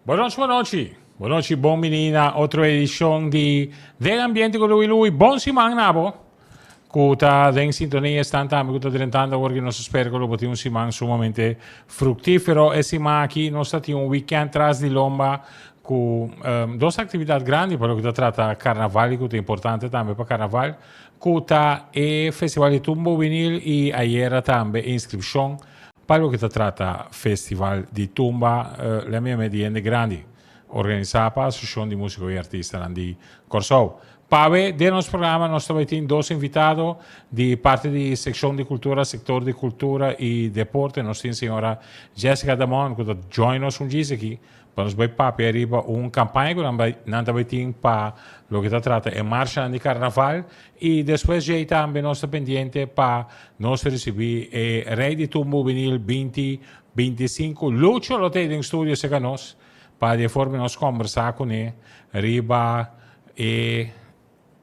Boa noite, boa noite. Boa noite, bom menina. Outra edição de Ambiente com Lui. Bom semana, nabo. Kuta em sintonia estanta amigo da trentanda orgi nos spero che lo potete un semana sumamente fruttifero e si aqui nós stati un weekend tras di lomba com duas atividades grandes para o que trata carnaval que é importante também para carnaval kuta e festival de tumbo vinil e ayer também inscrição para o que trata festival de tumba la mia mediende grandi organizada para a Associação de Músicos e Artistas de Corsou. Para de nosso programa, nós também temos dois invitados de parte da secção de cultura, setor de cultura e deporte. Nós temos a senhora Jessica Damon, que está join-nos um dia aqui, para nos ver para arriba uma campanha que nós também temos para o que se trata de marcha de carnaval e depois já também nós estamos pendentes para nós receber o Rei de Tumbo Vinil 2025. Lucio lo tem em estúdio com nós para de forma nós conversar com ele, arriba e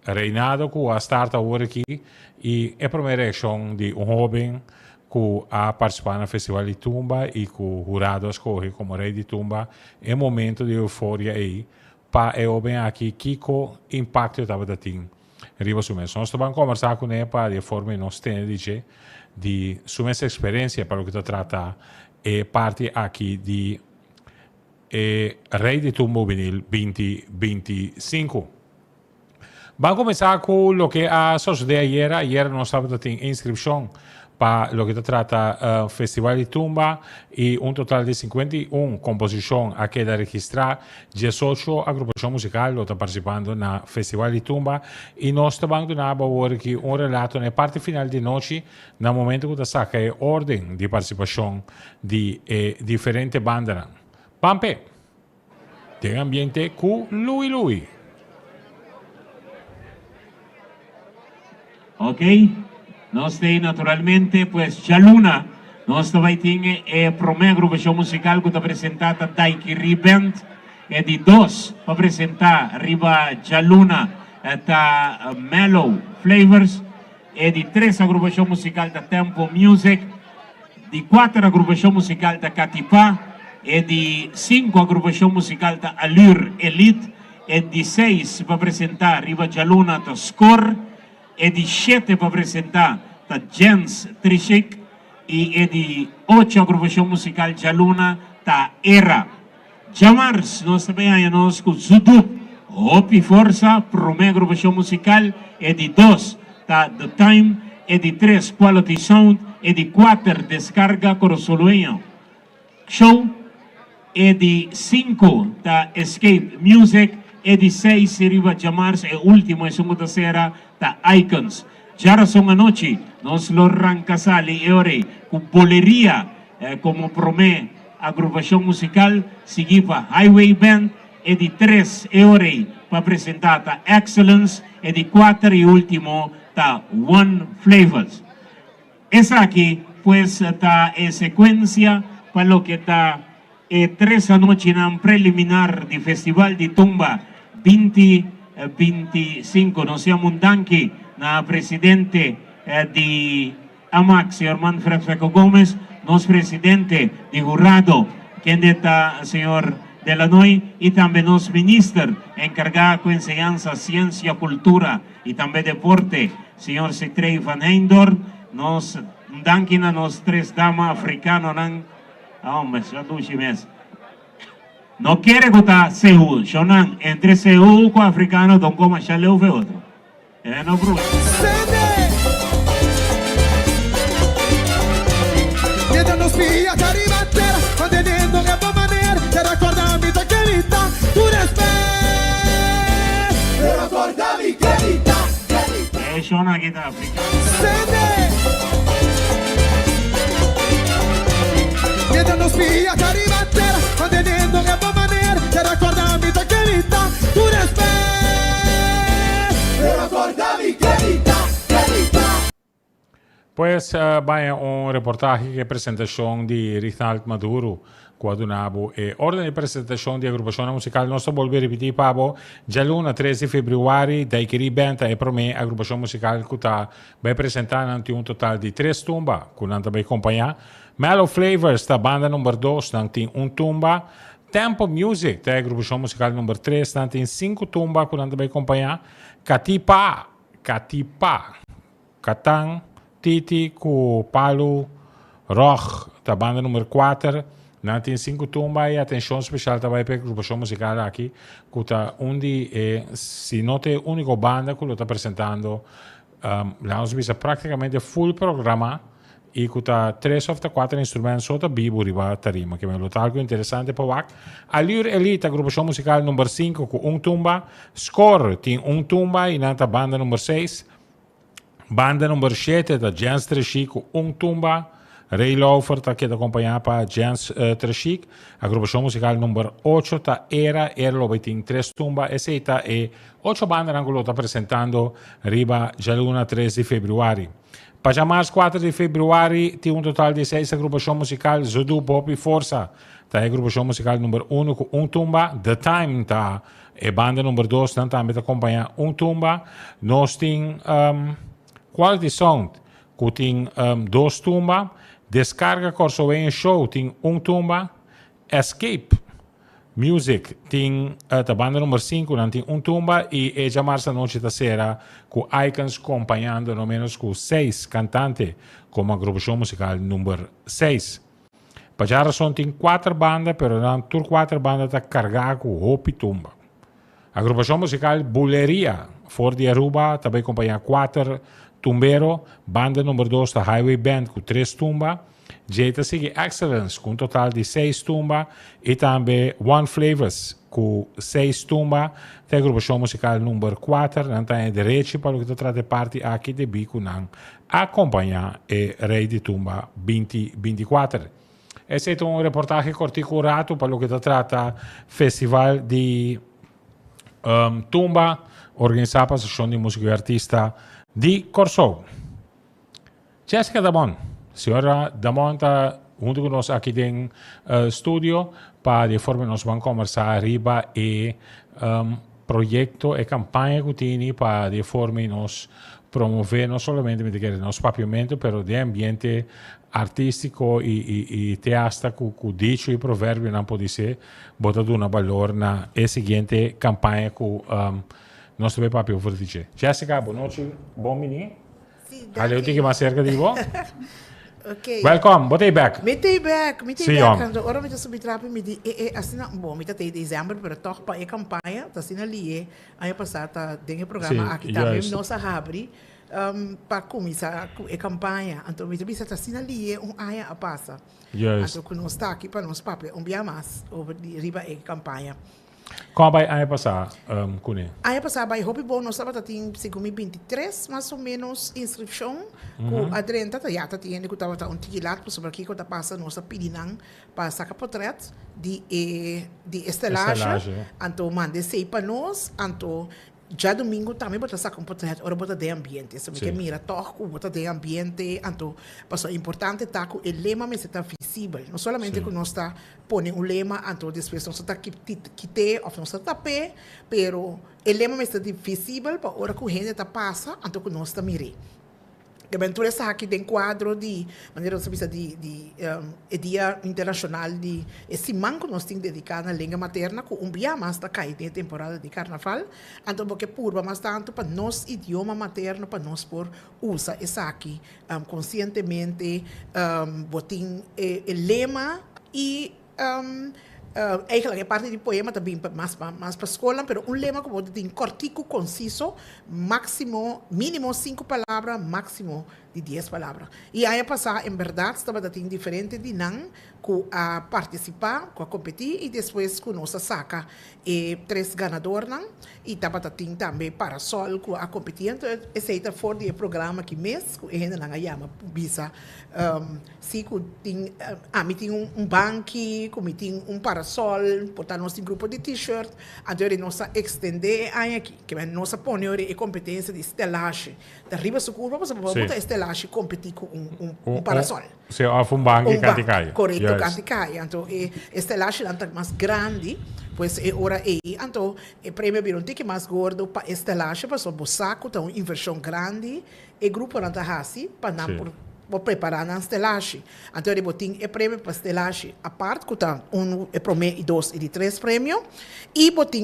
Reinado que a starta agora aqui e é a primeira edição de jovem que a participar no Festival de Tumba e que o jurado escolhe como Rei de Tumba é momento de euforia aí para o jovem aqui que impacto estava tendo arriba su mês. Nós vamos conversar com ele para de forma nós ter de sua experiência para o que se trata e parte aqui de Rei de Tumba Vinil 2025. Vamos começar com o que a sucedido ayer. Ayer nós estávamos em inscrição para o que se trata Festival de Tumba e total de 51 composições a queda registrar. 18 agrupações musicais estão participando no Festival de Tumba e nós estamos dando aqui relato na parte final de noite, no momento que se saca a ordem de participação de diferentes bandas. Pampe, tem ambiente com Lui. Ok, nós temos naturalmente, pues, Jaluna, nós também temos a primeira agrupação musical que está apresentada Daikiri Band, e de dois para apresentar arriba Jaluna, está Mellow Flavors, e de três agrupação musical da Tempo Music, de quatro agrupação musical da Catipá, e de cinco agrupação musical da Allure Elite, e de seis para apresentar arriba Jaluna da Score, e de 7 para apresentar da Jens Trishik e de 8 agrupação musical Jaluna da Era. Jamars, nós também temos com Zudup, Hopi Força, primeira agrupação musical, e de 2 da The Time, e de 3 Quality Sound, e de 4 Descarga Corosoluenho Show, e de 5 da Escape Music, e de 6 Riva Jamars, e último é segunda-feira da Icons. Já são a noite, nós lo arrancasali e ore, com boleria como promê agrupação musical, seguiva Highway Band, e de 3 ore para apresentar da Excellence, e de 4 e último da One Flavors. Essa aqui, pues, está em sequência para o que está 3 a noite na preliminar do Festival de Tumba 2025. Nós temos danke na presidente de AMAC, senhor Manfred Feco Gomes, nosso presidente de jurado, que está senhor Delanoy, e também nosso ministro encargado com enseñanza, ciência, cultura e também deporte, senhor Citrey Van Heindorf. Nós danke na nos 3 damas africanas, mas já 2 meses. No quiere que está Seúl, Shonan, entre Seúl con africano, don coma ya le uve otro. No problema. Mientras nos pilla Charibatera, manteniendo que por manera, te recuerda mi taquerita, tu respeto. Te recuerda mi querida. Shonan aquí está africano. Mientras nos pilla Charibatera, manteniendo que por manera, te recuerda mi taquerita, tu respeto. Te recuerda mi querida. Pues vai reportagem que apresentação de Rinaldo Maduro quando nabo e ordem de apresentação de agrupação musical nós volver repetir pabo Jaluna 13 de fevereiro Daikiri Band e para mim agrupação musical que está vai apresentar ante total de 3 tumba que não vai acompanhar Mellow Flavors da banda número 2 tem tumba Tempo Music, tá? Agrupação musical número 3, tanto em 5 tumba, que também acompanhar. Katipa, Katang, Titi, com Palo, Roch, da banda número 4. Não tem 5 tumba e atenção especial também para a agrupação musical aqui, que está onde, se não tem única banda que lo está apresentando, nós vimos praticamente full programa e que está 3 ou 4 instrumentos só vivo riba tarima, que é algo interessante para o Allure Elite, agrupação musical número 5, com tumba. Score tem tumba e nata banda número 6. Banda número 7 da Jens Treshik com tumba. Ray Laufer está aqui acompanhado para Jens Treshik. Agrupação musical número 8 está Era tem 3 tumba. Essa está 8 bandas que está apresentando riba Jaluna 3 de fevereiro. Para março 4 de fevereiro tem total de 6 agrupação musical Zudu Pop e Força. Tá a agrupação musical número 1 com tumba. The Time tá a banda número 2 também acompanha tumba. Nós tem Quality Sound que tem 2 tumba. Descarga Corsoen Show tem tumba. Escape Music tem a banda número 5, não tem tumba, e já marça noite da sera com Icons acompanhando no menos com 6 cantantes como agrupação musical número 6. Para já tem 4 bandas, mas não tur 4 bandas está carregada com roupa e tumba. Agrupação musical Buleria, for de Aruba, também acompanha 4 tumbero, banda número 2 da Highway Band com 3 tumba. Jeta sigue Excellence com total de 6 tumba e também One Flavors com 6 tumba. Tem a agrupação musical número 4, não tem direito para o que trata parte aqui de bico não acompanhar e Rei de Tumba 2024. Esse é um reportagem corticurato para o que trata Festival de Tumba, organizado pela Associação de Música e Artista de Corsou. Jessica Damon. Senhora Damon está junto conosco aqui no estúdio para de forma nós vamos conversar arriba e projeto e campanha que tem para de forma nós promover não somente nosso papiamento, mas de ambiente artístico e teatro com dicho e provérbio não pode ser botado na valor na seguinte campanha que nós também papel for dizer. Jessica, boa noite, bom menino. Allez, eu tenho mais cerca de você. Okay. Welcome, botei back. Mettei back. Ora, ora met subir trap me di assim bom, met até dezembro, pero toch para a campanha, tá assim ali, aí passada tem programa aqui também nossa abre para começar a campanha, então me bisa tá assim ali aí a passa. Então que nós está aqui para nós papel dia mais over de riba a campanha. Como vai aí passar, Cune? Aí passar vai hobby bom, nós estava tem 2023 mais ou menos inscrição, com a Drenta já tá tendo que estava um tiquilat para sobre aqui que tá passa nossa pedinang para sacar portrait de estelagem, então mande sei para nós, então já domingo também bota sacar um portrait, ora bota de ambiente, isso me mira toco, bota de ambiente, então passou importante tá com o lema mas está visível, não somente que nós está põe um lema, então depois nós está quite ou nós está pé, pero o lema mas está visível para hora que a gente está passa, então que nós está mire. Que aventura essa aqui tem quadro de maneira de dia internacional de esse manco nós temos dedicado à língua materna com dia mais da caída de temporada de carnaval então porque purba mais tanto para nosso idioma materno para nós por usa essa aqui conscientemente botin o lema e eigenlijk parte do poema também mais para a escola, mas um lema como tem cortico, conciso, mínimo 5 palavras, máximo de 10 palavras. E aí passar, em verdade, estava tem diferente de não a participar, a competir e depois com nossa saca 3 ganadores e estava tem também parasol com a competir. Então, esse é fora do programa que mês, que a gente não chama bisa se tem um banque, como tem um parasol, portar nosso grupo de t-shirt, então nós estender aqui, que nós põe a competência de estelagem. Da riba su curva, você pode botar estelagem competir com um parasol. Se off um banco canticai. Correto, canticai. Então, estelagem é mais grande, pois é hora aí. Então, o prêmio virou um tique mais gordo para estelagem, para o saco, então, inversão grande, e grupo não está assim, para não por vou preparar na estelagem. Então, ele botou o prêmio para estelagem a parte, que está e 2 e 3 prêmios. E botou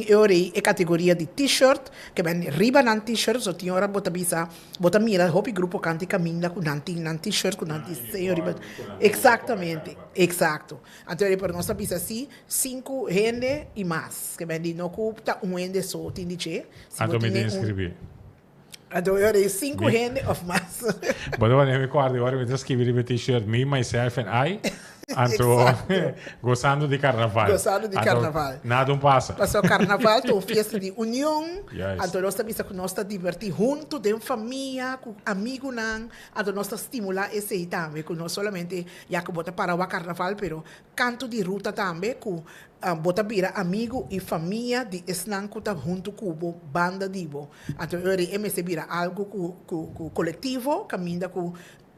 a categoria de t-shirt, que vem riba na t-shirt, só tinha hora bota mira, hopi grupo cante caminha com nan t-shirt, com nan t-shirt. Exatamente, exato. Então, ele para nós saber assim, 5 gente e mais, que vem de não culpa, gente só, tem de che. Então, me inscrevi. Então, eu dei 5 gente of mais. Mas eu nem me acordo, agora me escrevi o t-shirt, me, myself and I. Anto, gozando de carnaval. Gozando de carnaval. Nada passa. Passou o carnaval, uma festa de união. Yes. Então, nós também nós divertir junto, de família, com amigos. Então, nós estimular esse aí também, que não solamente já que bota para o carnaval, pero canto de ruta também, com bota vira amigo e família de esnan que está junto com o banda divo. Então, eu me vira algo com coletivo, caminha com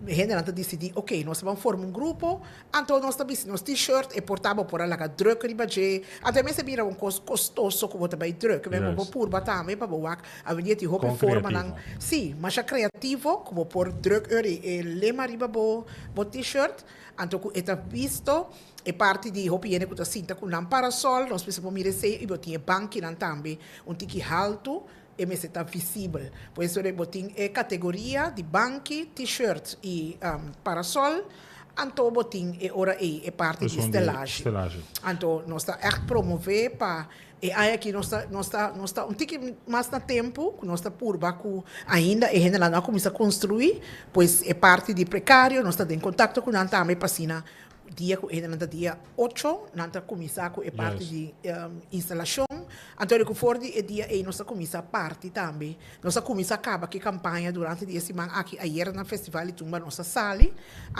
gente decidir, ok, nós vamos formar um grupo, então nós também nos t-shirt e portava por lá que druk riba je, então me se vira um custoso como também druk, vem por purba também para boa, a ver de roupa forma não, sim, mas é criativo como por druk e lema riba bo t-shirt, então está visto e parte de roupa que está cinta com um parasol, nós precisamos mirar se e botar banco também, tiki alto MS está visível. Por isso, eu botei a categoria de banque, t-shirt e parasol. Então, botei a parte de estelagem. Então, nós estamos echt promover para... E aí aqui nós está um pouquinho mais no tempo, nós está por baixo ainda, e a gente não começa a construir, pois é parte de precário, nós estamos em contato com a também para dia 8, nós começar com a parte de instalação. Então, que for de dia aí nós começa a parte também. Nós começa a acabar que campanha durante a semana aqui ayer na festival de tumba nossa sala.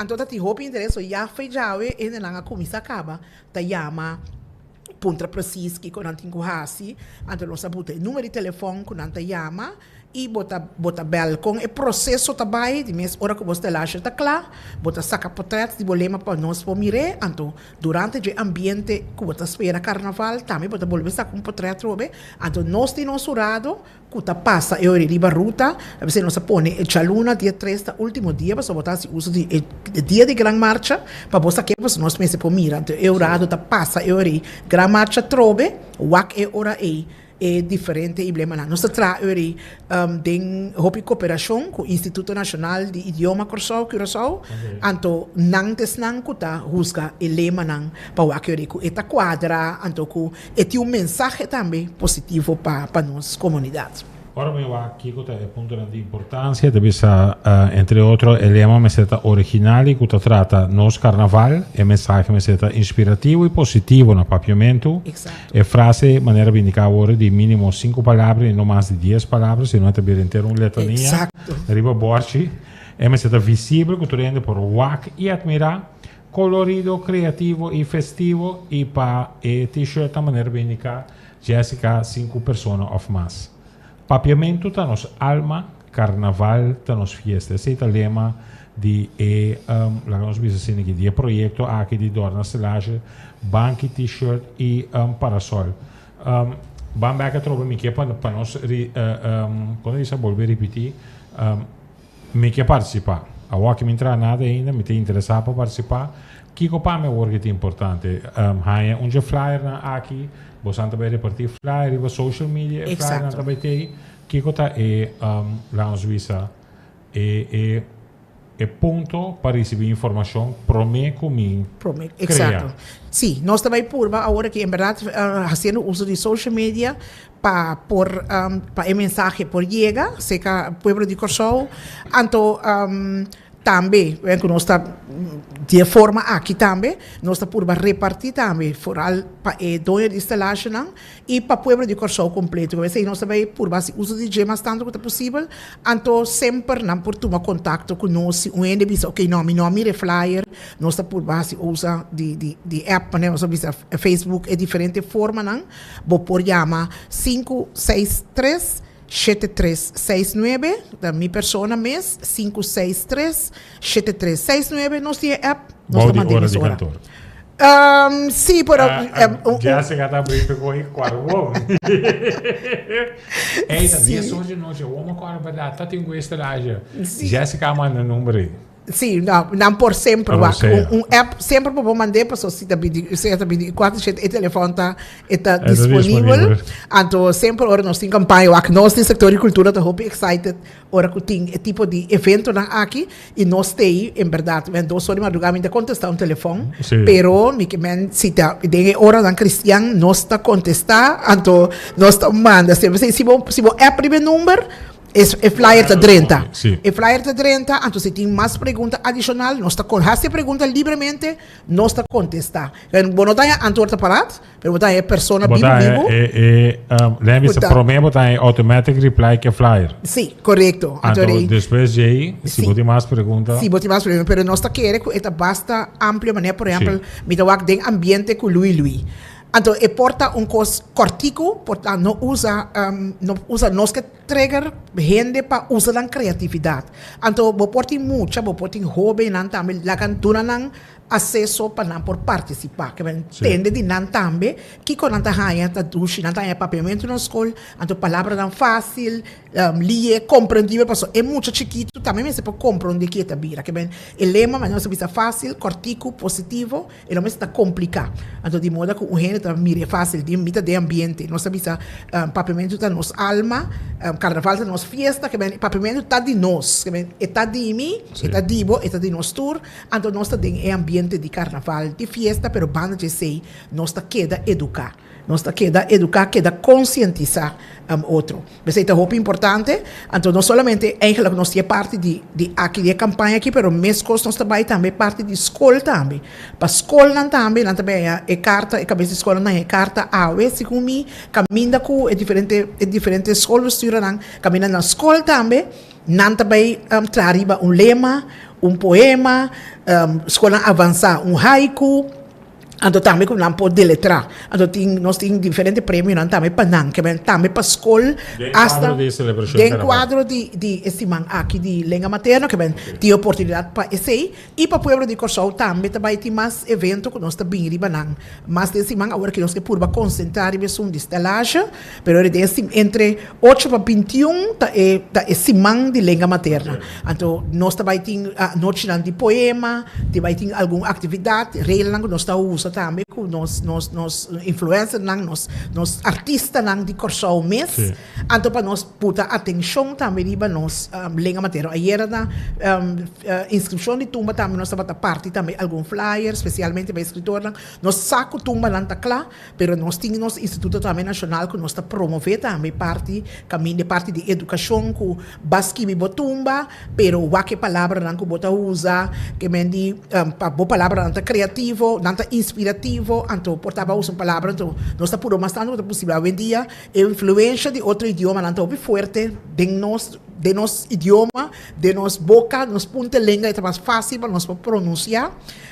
Então, tem roupa interesse, já foi já e não começa a acabar. Tá chama Punta Precis que quando tem hasi, então nós bota número de telefone quando chama e bota bel com o processo também de mês hora que você lá está claro, bota saca portretos de bolema para nós para mirar, então durante o ambiente que você espera carnaval também bota bolema saca um portreto robe, então nós temos surado que tá passa eu riba ruta, você nós põe o chaluna dia 3 da último dia para botar se uso de dia de gran marcha para você que você nós pensa para mirar, então eu rado tá passa eu gran marcha trobe, wak é hora aí é diferente emblema na nossa trabalho tem hopi cooperação com o Instituto Nacional de Idioma Curaçao então não tesnan kuta busca o lema não para o que eu eta quadra então com é um mensagem também positivo para nossa comunidade. Ora mi va aqui con il punto di importanza, entre outros, il lema è stato originale, che tratta nos carnaval, e messaggio è stato ispirativo e positivo nel papiamento, e frase maniera indicata ora di minimo 5 parole, non más di 10 parole, se non è per intero una letania, arriva borci, e è stato visibile, che rende per WAC e admira, colorido, creativo e festivo, e pa e t-shirt a maniera indicata, Jessica 5 persone of mass. Papiamento tá nos alma, carnaval tá nos fiesta. Esse é o lema de lá nós vimos assim que de projeto aqui de Dorna Selagem, banque, t-shirt e parasol. Bambaca trova me que para nós quando isso volver repetir, me que participar. A hora que me entrar nada ainda, me tem interessado para participar. Kiko para mim work é importante. Há um flyer aqui. Você também repartir flyer e social media flyer também tem que está lá nos visa é ponto para receber informação promete comigo exato sim nós também por agora que em verdade fazendo uso de social media para a mensagem por chega seca pueblo de Curaçao então também que nós está de forma aqui também nós está por repartir também foral para dono de instalação e para o povo de Curaçao completo que nós também por base uso de gemas tanto quanto possível então sempre não por tomar contato com nós um ende bisa ok não me flyer nós está por base usa de app né nós bisa Facebook é diferente forma não vou por chama 563 7369 da minha persona mês 563-7369 nós temos app nós estamos hora de cantor sim por Jessica está brincando com o quadro é da dia hoje não já vamos agora verdade tá tem esta laje Jessica manda número Sim, não por sempre. Ah, você. App sempre para mandar para se está 24/7 e telefone está disponível. disponível. Então sempre ora nós tem campanha, nós no sector de cultura está muito excited ora que tem tipo de evento aqui e nós tem em verdade, men dois horas de madrugada ainda contestar telefone, Sim. pero me que men se tá de hora dan cristiano nós está contestar, então nós está manda se bom é primeiro número é flyer de 30. Sim. É flyer de 30, então se tem mais pergunta adicional, nós está com essa pergunta livremente, nós está contestar. Bom, não tem antwoord parado, mas botar é persona vivo. Lembre-se, prometo botar automatic reply que é flyer. Sim, correto. Então, depois de aí, se botar mais perguntas. Sim, botar mais perguntas, mas nós está querendo que basta amplia maneira, por exemplo, me dá tem ambiente com Louis. Então, e porta coisa cortico, porta não usa nós que trigger gente para usar a criatividade. Então, vou portar muito, vou portar hobby, não também, lá can tu não acesso para não por participar, que entende de não também, que quando não tem a ducha, não tem papiamento na escola, então palavra não fácil, ler, compreendível, é muito chiquito, também você pode compreender que é bira, que bem, o lema, mas não se visa fácil, cortico, positivo, e não está complicado. Então, de modo que o gente mira fácil, de mita de ambiente, não se visa papiamento da nossa alma, carnaval da nossa fiesta, que bem, papiamento está de nós, que bem, está de mim, está de bo, está de nós tour, então nós tem ambiente de carnaval, de fiesta, pero banda de sei, nós queda educar. Nós queda conscientizar outro. Mas é muito importante, então não somente eigenlijk nós é parte de aqui de campanha aqui, pero mesmo nós também parte de escola também. Para escola também é carta, cabeça de escola não é carta, se comi, caminha com diferente escolas estudantes, caminha na escola também, não também trariba lema, poema, escola avançar, haiku. Então também com não pode deletrar. Então nós temos diferentes prêmios também para não, que também para escola hasta tem quadro de esse man aqui de língua materna que tem oportunidade para esse e para o povo de Corsol também tem mais evento que nós também riba não. Mas desse man agora que nós que purba concentrar e ver de estelagem, pero entre 8 para 21 tá esse man de língua materna. Então nós também tem noite de poema, também tem alguma atividade, real que nós está usando também com nos influencers, nos artistas de Corsol mês, então para nós puta atenção também riba nós língua materna. Ayer na inscrição de tumba também nós estava parte também algum flyer, especialmente para escritor, nós saco tumba não tá claro, pero nós temos nosso instituto também nacional que nós está promover também caminho de parte de educação com basquibi botumba, pero o que palavra não que bota usa, que mendi para boa palavra não tá criativo, não tá inspirativo, então portava usa uma palavra, então nós está puro mas tanto possível hoje em dia a influência de outro idioma não tá muito forte de nosso idioma, de nossa boca, nos ponta língua é mais fácil para nós pronunciar,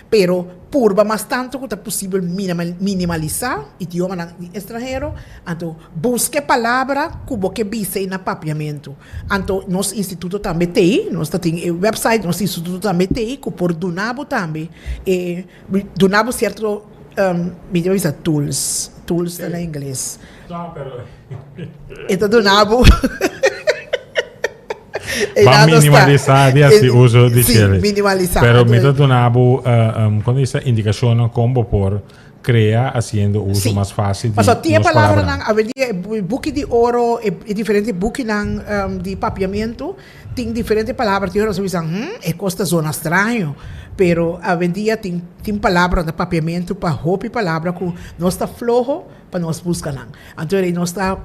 pero purba mais tanto que é possível minimalizar idioma estrangeiro, então busque palavra como que bise na papiamento. Então nosso instituto também tem, nós tem website, nosso instituto também tem, que por Dunabo também, Dunabo certo, me diz tools em inglês. Não, pero Então Dunabo va minimalizar esse uso de chile. Minimalizar. Pero mito donabo quando essa indicação como por crea haciendo uso más fácil de las palabras. Había buque de oro y diferentes buques de papiamento, tienen diferentes palabras. Yo no sé, es cosa zona extraño, pero había tiene palabras de papiamento para roupa y palabras que no está flojo para nos buscar. Entonces, no está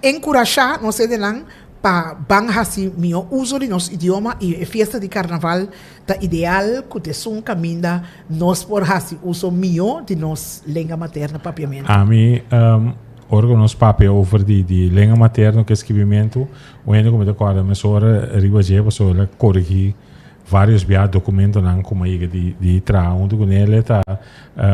encorajar, no sé de nada, para banhar assim meu uso de nosso idioma e festa de carnaval tá ideal que te sum caminha nós por assim uso meu de nossa língua materna papiamento. A mim órgãos papel over de língua materna que escrevimento o ainda como te acorda mas ora riba je passou ela corrigir vários documentos não como aí de tra onde com ele tá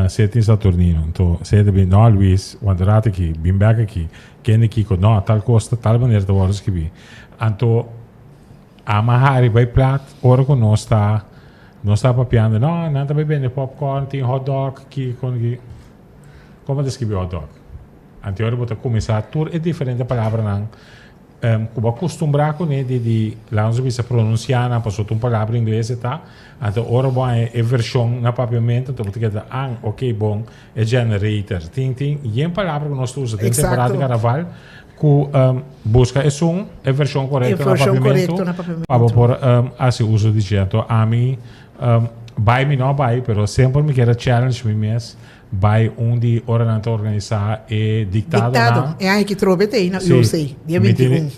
sete Saturnino então sete bem não Luís quando rata aqui bem back aqui quem aqui com não tal costa tal maneira de horas que vi então amarrar vai plat ora com nós está papiando não também bem popcorn tem hot dog aqui com aqui como descrever hot dog anterior bota começar tudo é diferente palavra não Cuba acostumbrar com ele de lá nós vamos pronunciar na passou uma palavra em inglês tá então ora bom é versão na papiamento então porque da ok bom é generator tem e palavra que nós usamos tem temporada de carnaval que busca é versão correta na papiamento para por assim uso de jeito a mim vai me não vai pero sempre me quer challenge me mesmo vai onde ordenante organizar é dictado é aí que trove tem na USA dia 21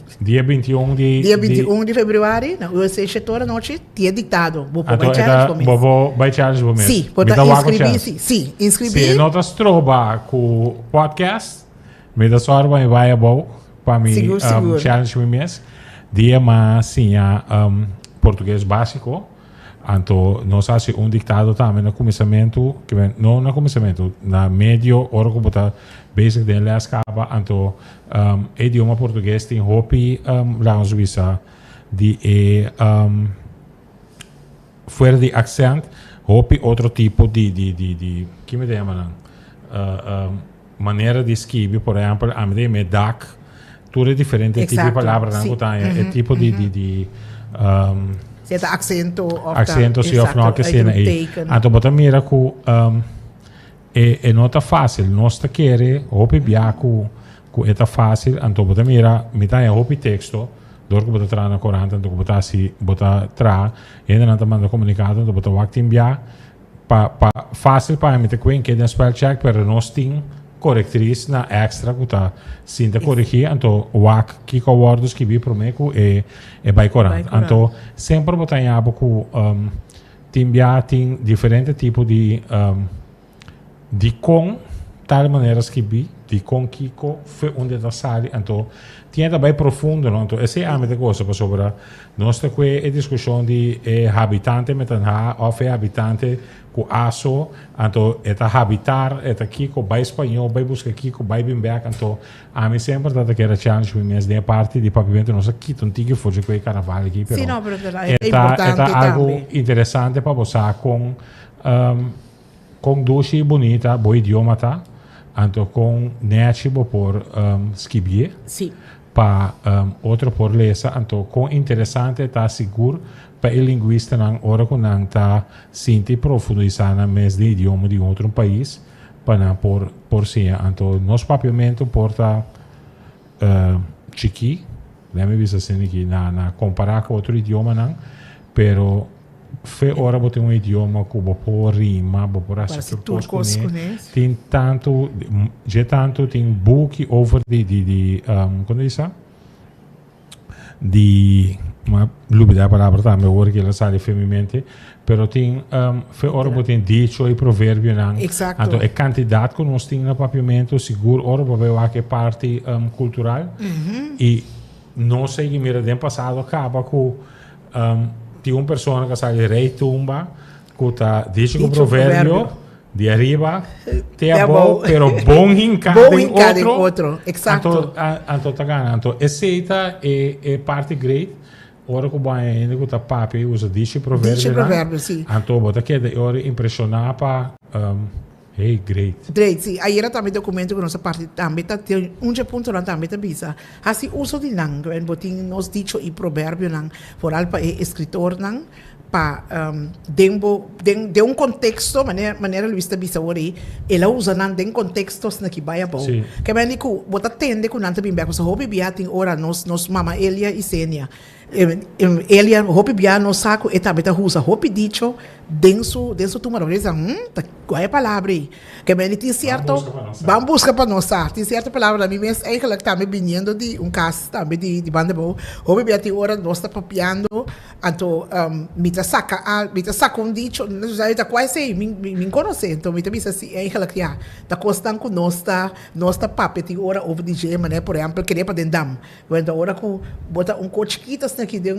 dia 21 de fevereiro na USA setora noite dia dictado vou vai challenge comigo sim pode inscrever sim inscrever se notas troba com podcast me dá só vai bom para mim challenge comigo dia mas sim português básico. Então, nós fazemos dictado também no começamento, não no começamento, na médio, hora que botar basic dele a escapa, então, idioma português tem hopi, lá nos visa, de, fora de accent, hopi outro tipo de que me chama, maneira de escrever, por exemplo, a mim me DAC, tudo é diferente, tipo de palavra, é tipo de certo accento sim of não que cena aí então bota mira que é nota fácil nós tá querer hopi biaco que é tá fácil então bota mira mita é hopi texto dor que bota tra na corante então bota assim bota tra ainda não tá manda comunicado então bota wakti bia pa fácil para mim que tem que spell check para nós tem corretriz na extra que tá sinta corrigir então wak que com words que vi prometo é vai corante então sempre botar em abo tem diferente tipo de com tal maneira que vi de com kiko foi onde da sali então tinha também profundo não então esse é a mesma coisa para sobre nós tá que é discussão de habitante metan ou habitante com aso então é habitar é kiko vai espanhol vai buscar kiko vai bem back então a mim sempre tá que era challenge mesmo de parte de pavimento nós aqui não tinha que fazer com o carnaval aqui pero sim não é importante algo interessante para você com duche bonita bom idioma tá então com net por escrever sim para outro por lesa então com interessante tá seguro para o linguista não hora que não tá sinto profundizar na mesma idioma de outro país para por si então nosso papiamento porta chiqui lembra visa assim que na comparar com outro idioma não pero foi hora botar um idioma que por rima por essa estrutura tem tanto já tanto tem book over de como diz de uma lubida a palavra também agora que ela sai feminamente pero tem foi hora botar dicho e provérbio não então é candidato que nós tem no papiamento seguro hora para ver que parte cultural e não sei que mira do passado acaba com tem uma pessoa que sai rei tumba que tá dice com provérbio de arriba te é bom pero bom em outro exato então tá ganhando então essa é parte great ora que vai ainda que tá papi usa dice provérbio sim então bota que de hora impressionar para hey, great, sim. Aí era também documento que nossa parte também tem ponto lá também tá bisa. Assim uso de língua, en botin nos dicho e provérbio não, por alpa é escritor não, para de um contexto maneira Luís bisa ori, ela usa não de contextos na que vai a bom. Que bem que bota tende com nanta bem bem, so hobby bia tem ora nos mama Elia e Senia. Elia hobby bia no saco e também tá usa hobby dicho denso tu maravilha qual é a palavra aí que bem tem certo vamos buscar para nós tem certa palavra a mim mesmo é que também vindo de caso também de banda boa houve bem até hora nós está papiando então me tá saca dicho não sei tá quase me conhece então me tá bisa assim é que lá tá costando com nós tá papi tem hora over DJ mané por exemplo querer para dendam quando hora com bota cochiquitas aqui de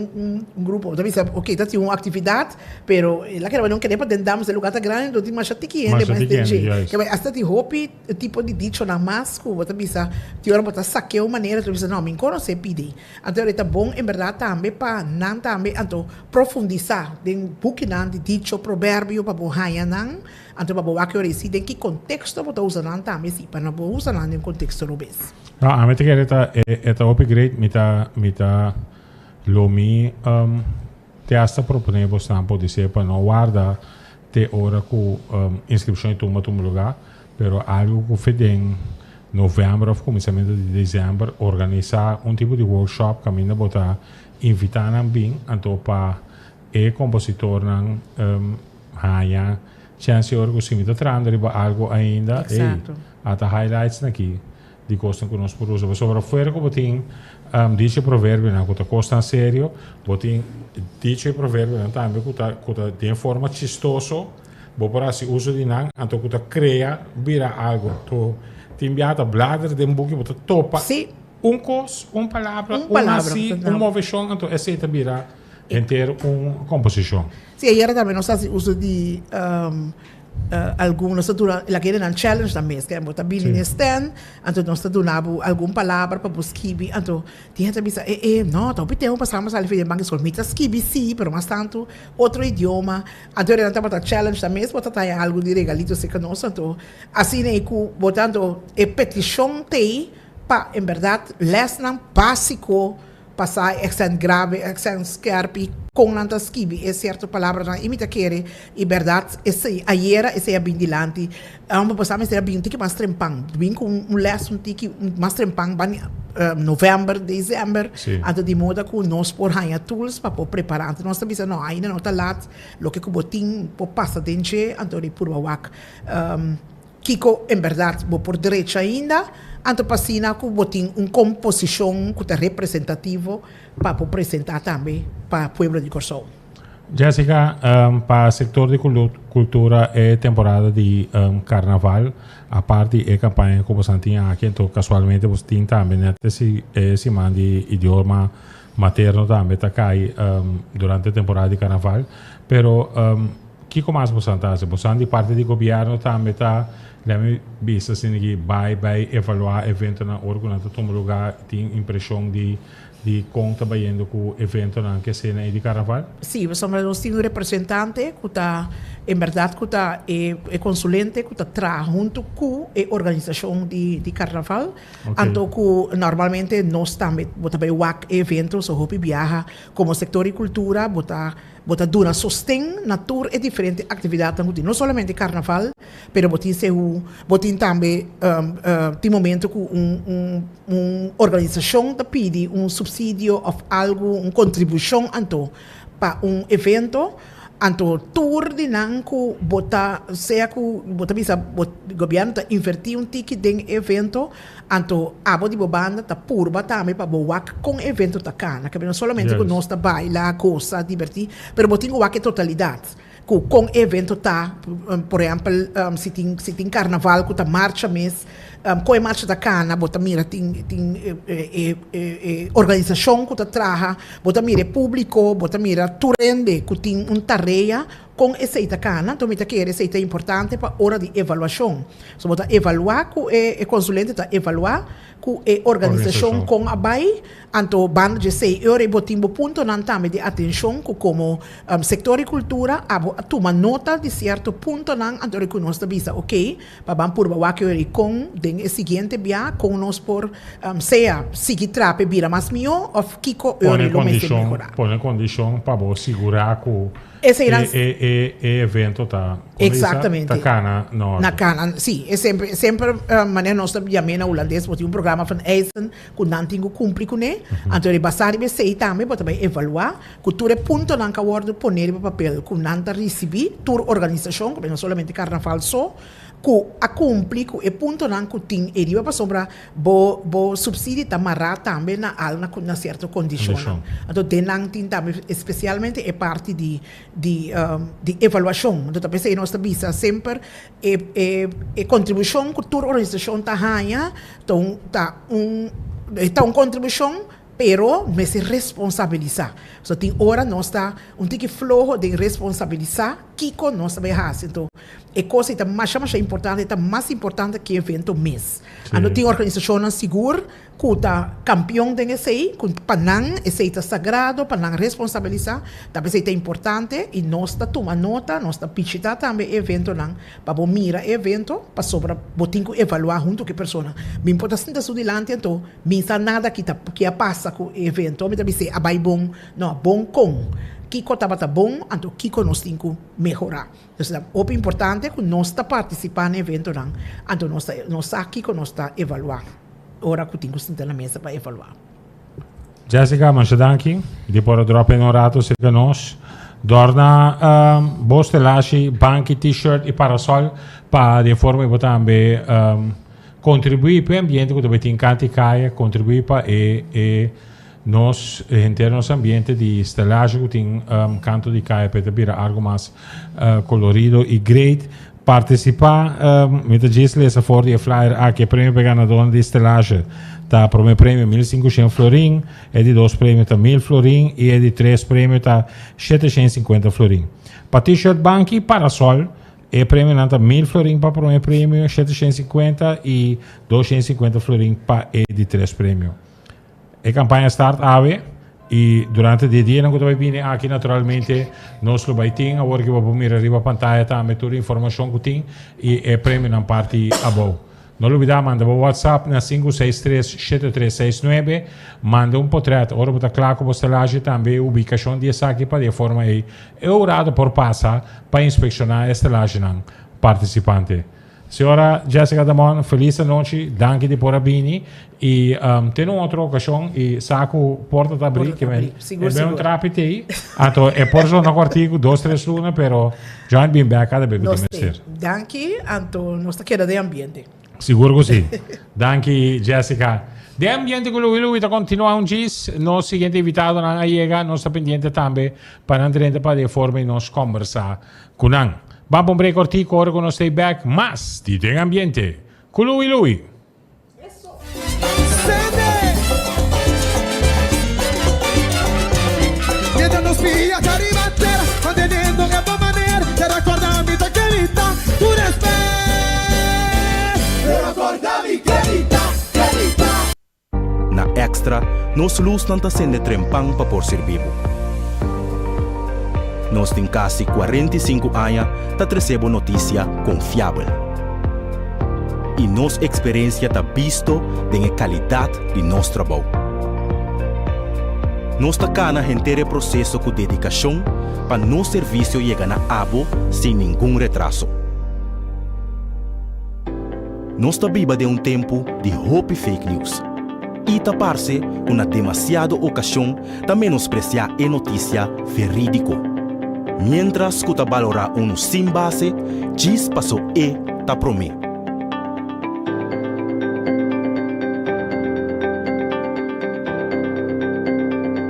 grupo tá bisa ok tá tem uma atividade pero lá que não querer para dendam se lugar tá grande não tem mais chatiquinho mas tem que hasta tem hopi tipo de dicho na masco bota bisa tem hora bota saqueu maneira tu bisa não me conhece pide então é bom em verdade também para não também então profundizar den bukinan de dicho provérbio para bohaya não então para boa que eu resi den que contexto bota usar não também se para não usar não em contexto no bes a mim que eta upgrade mita lomi te hasta propone bo stampo di se pa no guarda te ora ku inscrizione tu lugar, pero algo que feden novembro of começamento de dezembro organizar tipo de workshop caminho botar invitar nan bem anto pa compositor nan haya chance ora que simita trando riba algo ainda ata highlights aqui di costa que nós por uso sobre fora que botin dice provérbio na que costa sério botin dice provérbio na também que tem forma chistoso bo por assim uso de nan anto que cria vira algo to timbiata bladder de book bota topa cos palavra movição anto essa vira inteiro composição. Sim, ayer também nós fazemos uso de algumas la quieren al challenge também, que bota bem no stand, então nós donamos alguma palavra para buscar, então tinha também não, então tem passamos ali de banco escola, mita skibi sim, pero mais tanto outro idioma, então era também challenge também, bota tá algo de regalito se que nós, então assim é que botando petição tem para em verdade lesson básico passar accent grave, accent scarpi com nanta skibi, é certo palavra na imita querer, e verdade, esse ayer, esse é bem dilante, uma passagem será bem tiki mais trempang, bem com lesson tiki mais trempang, novembro, dezembro, antes de moda com nós por hanya tools para preparar, nós também não ainda não tá lá, lo que botin por passa dentro, antes de por wak, Kiko em verdade, por direita ainda. Anto passina que botin composição que é representativo para apresentar também para o povo de Corsol. Jessica, para o setor de cultura é temporada de carnaval, a parte é campanha que você tinha aqui, então casualmente você tem também esse man de idioma materno também tá cai durante a temporada de carnaval, pero que como você está? Você de parte do governo também tá Lemme vista assim que vai evaluar evento na organização toma lugar tem impressão de conta baiando com o evento na que cena de carnaval? Sim, nós temos um representante que está em verdade que está é consulente que está trabalhando junto com a organização de carnaval. Então que normalmente nós também botamos eventos ou viaja como setor de cultura bota dura sostém na tour e diferentes atividades não somente carnaval, pero botin também tem momento que organização te pede subsídio ou algo contribuição para evento anto tour de nanco bota sea ku bota bisa governo ta invertir ticket den evento anto abo di banda ta purba também para boak com evento ta cana que não somente com nós ta baila cosa divertir pero botingo wak totalidade com evento tá por exemplo se tem carnaval com ta marcha mês com a marcha da cana bota mira tem organização que tá traha bota mira público bota mira turende que tem tarefa com essa cana então me tá querer essa é importante para hora de avaliação so bota evaluar com o consulente tá evaluar com a organização com a bai anto banda de 6 horas botimbo ponto nan também de atenção como setor de cultura abo toma nota de certo ponto nan anto que nós tabisa ok para ban por bawa que com den seguinte via com nós por sea sigi trape vira mais mio of kiko euro lo mese melhorar põe condição para bo segurar com esse evento tá exatamente tá cana na cana sim é sempre maneira nós também na holandês botar programa van Eisen com não tinha cumprir com né então ele passar e sei também para também evaluar que tudo é ponto não que word poner no papel com não tá receber tour organização que não somente carnaval só que a cumprir com o ponto não que tem ele vai passar bo subsídio tá marrar também na certa condição então tem não tem também especialmente é parte de evaluação então também sei nós também sempre contribuição que tour organização tá ganha então tá contribuição pero me se responsabilizar. So tem hora nós tá tique flojo de responsabilizar Kiko nós vai fazer. Então, é coisa que mais importante, é mais importante que o evento mês. A não tem organização segura, que está campeão de esse, que panang, esse está sagrado, panang responsabilizar, talvez é importante, e nós está tomando nota, nós está pitchando também evento, para mira evento, para sobre, botem que evaluar junto com a pessoa. Me importa se está sudelante, então, me está nada que passa com o evento, me também sei, a bom, não, bom com. Kiko estava bom, então Kiko nós temos que melhorar. Então, é importante que nós está participando no evento, então nós aqui que nós está evaluar. Ora que temos que estar na mesa para evaluar. Jessica, mas danke. Depois drop in orato se que nós. Dorna bostelagem, banque, t-shirt e parasol para de forma que também contribuir para o ambiente que também tem canto e caia, contribuir para nós em nosso ambiente de estelagem que tem canto de caia para ter algo mais colorido e great. Participar, muitas vezes essa for de flyer aqui prêmio para ganador de estelagem tá para o prêmio 1.500 florim, é de 2 prêmios tá 1.000 florim e é de 3 prêmios tá 750 florim. Para t-shirt banque parasol é prêmio não tá 1.000 florim para o primeiro prêmio 750 e 250 florim para é de 3 prêmios. A campanha start ave e durante o dia não vai vir aqui naturalmente nós lo vai ter agora que vamos mirar arriba a pantalla também toda a informação que tem e é prêmio na parte abaixo. Não olvidar, manda o WhatsApp na 563-7369, manda portrait, ora está claro que você lá também a ubicação de aqui para de forma aí é horário por passar para inspecionar esta laje participante. Senhora Jessica Damon, feliz noite, danke de por abini e tem outra ocasião e saco porta de abrir que vem um trapite aí, então é por isso no quartigo 2-3 lunas, pero já bem back cada bebê de mestre. Danke, então nós está querendo de ambiente. Seguro que sim. Danke, Jessica. De ambiente con lui está continua un gis, no seguinte invitado na llega, no sta pendiente tambe para andrente para de forma nos conversar con an. Vamos a un break cortico, ora con stay back, mas di de ambiente con lui. Dietro lo spia ci arriva terra, mantenendo che buona maniera, te racordami da che vita, tu respect. Na Extra, nós luz não está sendo trempang para por ser vivo. Nós tem quase 45 anos para receber notícia confiável. E nossa experiência está visto da qualidade de nosso trabalho. Nós está cana inteiro processo com dedicação para nosso serviço chegar na abo sem nenhum retraso. Nós está viva de tempo de hope fake news. E tapar-se uma demasiada ocasião de menospreciar a notícia verídico. Mientras que valorar sem base, diz passou e ta promê.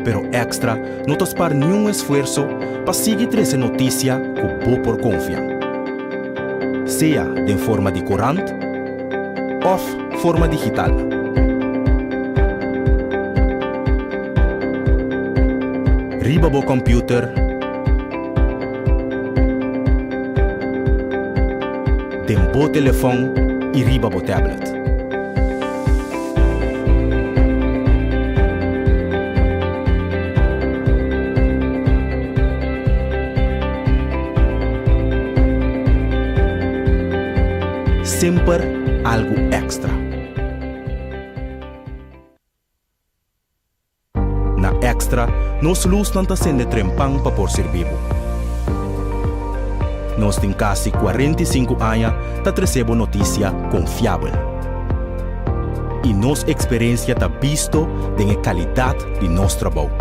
Pero Extra não te spar nenhum esforço para seguir essa notícia com boa por confiança. Seja de forma de corante ou forma digital. Riba bo computer, tem bo telefone e riba bo tablet. Sempre algo extra. Na Extra, nós luz não está sendo trempang para por ser vivo. Nós tem quase 45 anos para receber notícia confiável. E nossa experiência está visto da qualidade de nosso trabalho.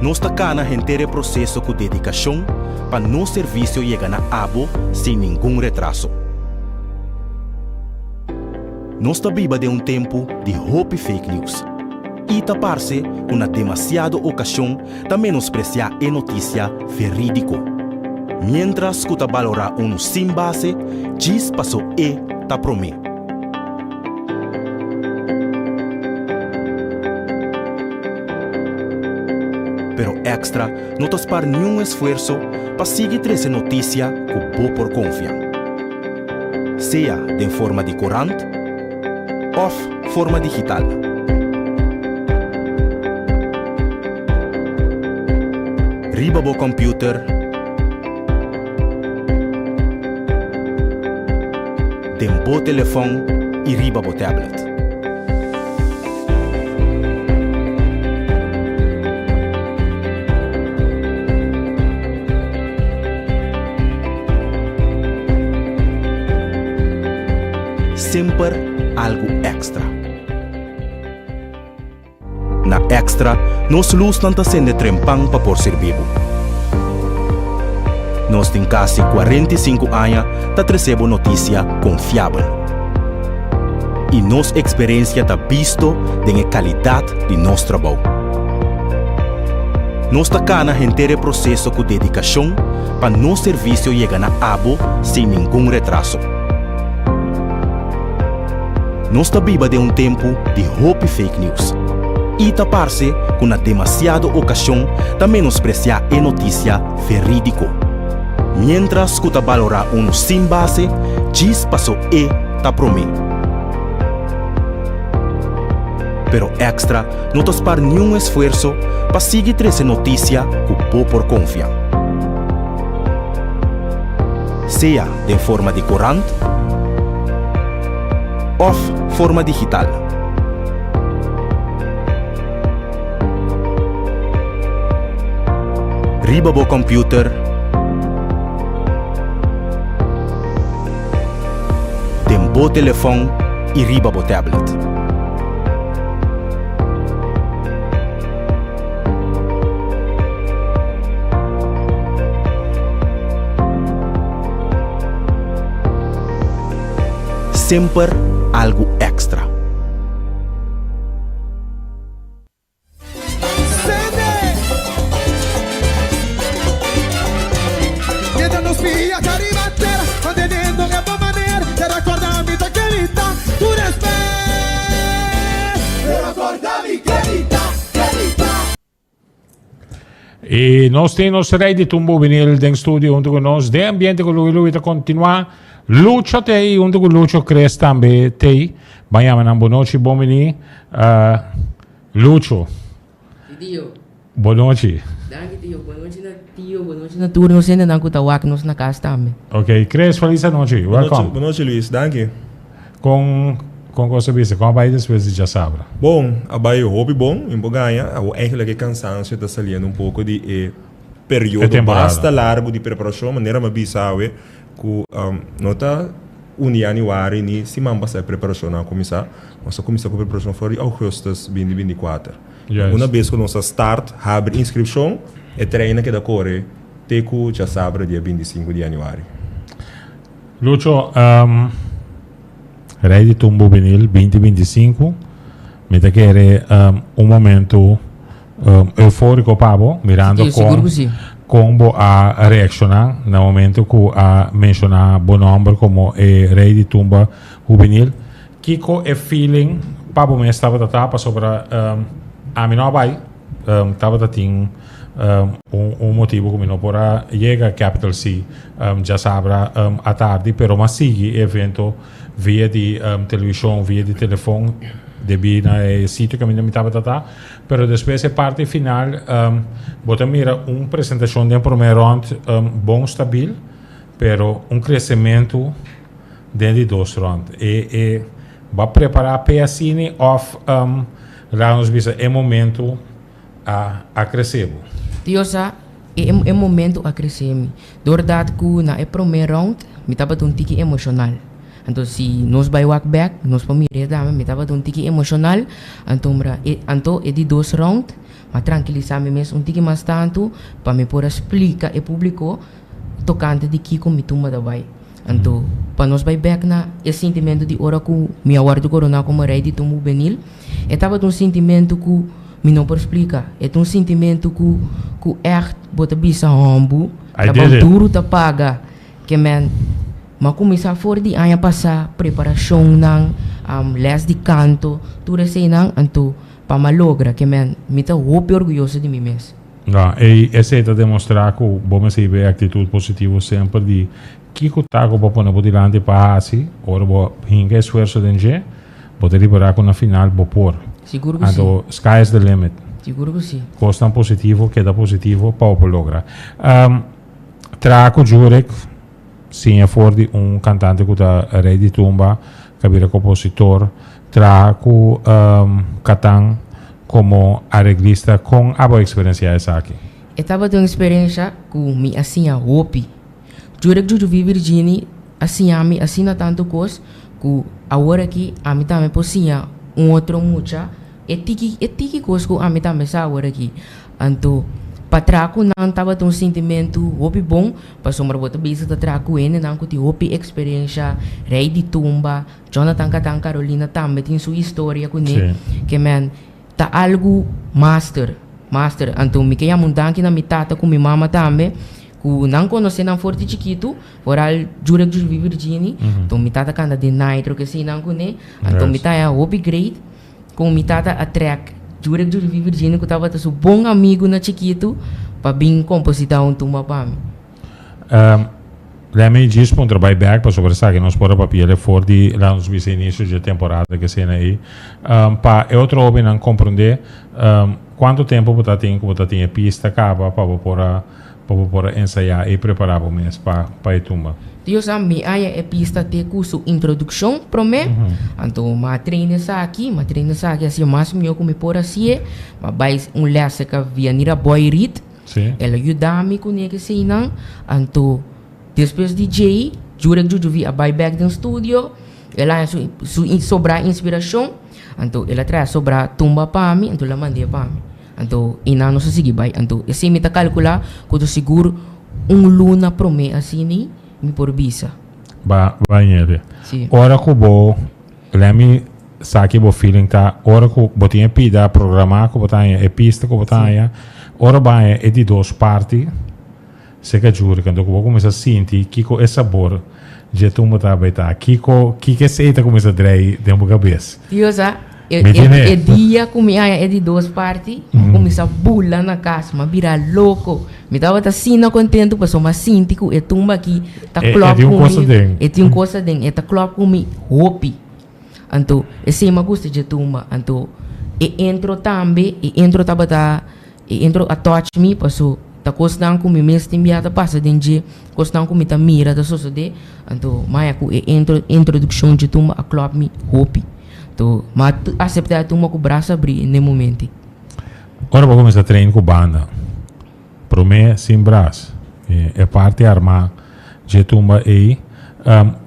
Nós está cana inteiro processo com dedicação para nosso serviço chegar na abo sem nenhum retraso. Nós está viva de tempo de hope fake news. E tapar-se uma demasiada ocasião de menospreciar a notícia verídico. Mientras que valorar sem base, diz passou e ta promê. Pero Extra não te spar nenhum esforço para seguir essa notícia que vou por confiar. Seja em forma de corante ou forma digital. Riba bo computer, den bo telefone e riba bo tablet. Sempre algo extra. Na Extra, nós luz não está sendo trempang para por ser vivo. Nós temos quase 45 anos para trazer notícia confiável. E nossa experiência está visto da qualidade de nosso trabalho. Nós está cá na inteiro processo com dedicação para nosso serviço chegar na abo sem nenhum retraso. Nós está viva de tempo de hope fake news. E tapar-se com na demasiada ocasião de menospreciar a notícia verídico. Mientras que valorar sem base, diz passou e tá promê. Pero Extra não te spar nenhum esforço para seguir essa notícia que pode por confiar. Seja de forma de corante ou forma digital. Riba bo computer, den bo telefone e riba bo tablet. Sempre algo extra. E nós temos rei de tumbo vinil dentro studio junto com nós, de ambiente com lui está continuar. Lucio tei, junto com Lucio Cres também tei. Banhama na boa noite, bom venir. Lucio. Tio. Boa noite. Danke tio, boa noite na tio, boa noite na turno, nós ainda não kutawak nos na casa também. Ok, Cres, feliz noite. Welcome. Boa noite, Luiz. Danke. Com você visse, com a baía depois de já sabe. Bom, a baía hobby bom, em Boganha, eigenlijk é cansaço está saliendo pouco de período basta largo de preparação, maneira mais bisawe, que nota 1 januário ni se man passar preparação a começar, mas a começar com preparação foi agosto 2024. Yes. Uma vez que nós start, abre inscrição, e treina que da corre, teco já sabe dia 25 de januário. Lucio, rei de tumbo vinil 2025, me te quer momento eufórico pavo, mirando como a reaccionar no momento que a mencionar bom nome como rei de tumba juvenil. Kiko é feeling, pavo me estava a tapa sobre a minha vai, estava a ter motivo que não pora chega a Capital C, já sabe a tarde, pero mas sigue evento via de televisão, via de telefone, de bem na sítio que a minha estava a tratar, pero depois a parte final, bota mira apresentação de primeiro round bom, stabil, pero crescimento dentro de 2 rounds. E vai preparar para a cine of lá nos bisa é momento a crescer. Tio sa é momento a crescer. Doordat ku na é primeiro round, me estava um tiki emocional. Então se nós vai walk back, nós para mim me estava um tiki emocional, então é de 2 round, mas tranquilizar me mesmo tiki mais tanto para me poder explicar e público tocante de que me toma da vai. Então para nós vai back na esse sentimento de hora que me aguardo corona como rei de tomo benil, estava um sentimento que me não por explicar, é sentimento que echt bota bisa hombo, tá duro tá paga, que man mas começar fora de ano passar preparação nang les de canto tudo assim nang anto para malogra que me tá muito orgulhoso de mim mesmo. No, e esse é demonstrar que bom se vê atitude positiva sempre de que o taco para pôr dilante para assim, ora bo hinga esforço denge, pode liberar com na final bo por. Seguro que sim. Então, sky is the limit. Seguro que sim. Costa positivo, queda positivo para o lograr. Traco Jurek, sim, é forte cantante que está rei de tumba, que vira compositor. Traco Catan como arreglista com a boa experiência essa aqui. Eu estava tendo experiência com me assim a Hopi. Jurek Juju vi Virginia assim a mim assim tanto coisa que agora aqui a mim também posia outro mucha etiki coisa que a mim também sa agora aqui. Então patraco não estava tão sentimento Hopi bom, passou uma bota bisa da traco ene não que Hopi experiência rei de tumba, Jonathan Catan Carolina também tem sua história com ele, que man tá algo master. Então me queria mudar aqui na mitata com minha mama também, que não conhece não forte chiquito, oral Jurek Juju Virginia, então mitata canta de nitro que sei não conhe, então mitata é Hopi great, com mitata a track Jurek Juju Virginia que tava seu bom amigo na chiquito, para bem compositar tumba para mim. Lembra disso para um trabalho back para sobre essa que nós podemos papel é forte lá nos início de temporada que cena aí para eu outro homem não compreender quanto tempo você tem pista acaba para ensaiar e preparar o mês para a tumba. Eu sabe a pista tem curso introdução para mim, então ma treina aqui assim mais meu como por assim, mas vai lesson que via nira boy read, ela ajuda-me com ele que sei não, então depois DJ, Jurek Juju vi a back no estúdio, ela sobra inspiração, então ela traz sobra tumba para mim, então ela manda para mim. Então, ina não se seguir vai, então esse me tá calcular, que eu seguro luna para mim assim me por bisa. Vai nele. Ora que bo, lembra sabe bo feeling tá, ora que botinha pida programar que botinha é pista que botinha, ora vai é de duas partes. Se que juro quando eu começo a sentir que é sabor de tumba tá beita que seita começa a dreir dentro da cabeça. Deus é dia comia é de duas partes começa a bula na casa mas vira louco me tava assim não contente passou mas sinto que é tumba aqui tá clop comigo é tem coisa dentro é tá clop comigo Hopi então esse me gosta de tumba então entro também entro a touch me passou tá costando com meu estimbiata passa dentro costando com minha mira da sociedade então mais com introdução de tumba a club me Hopi então mas aceitar tumba com o braço abrir no momento agora vou começar a treinar com banda para mim sem braço é parte armar de tumba aí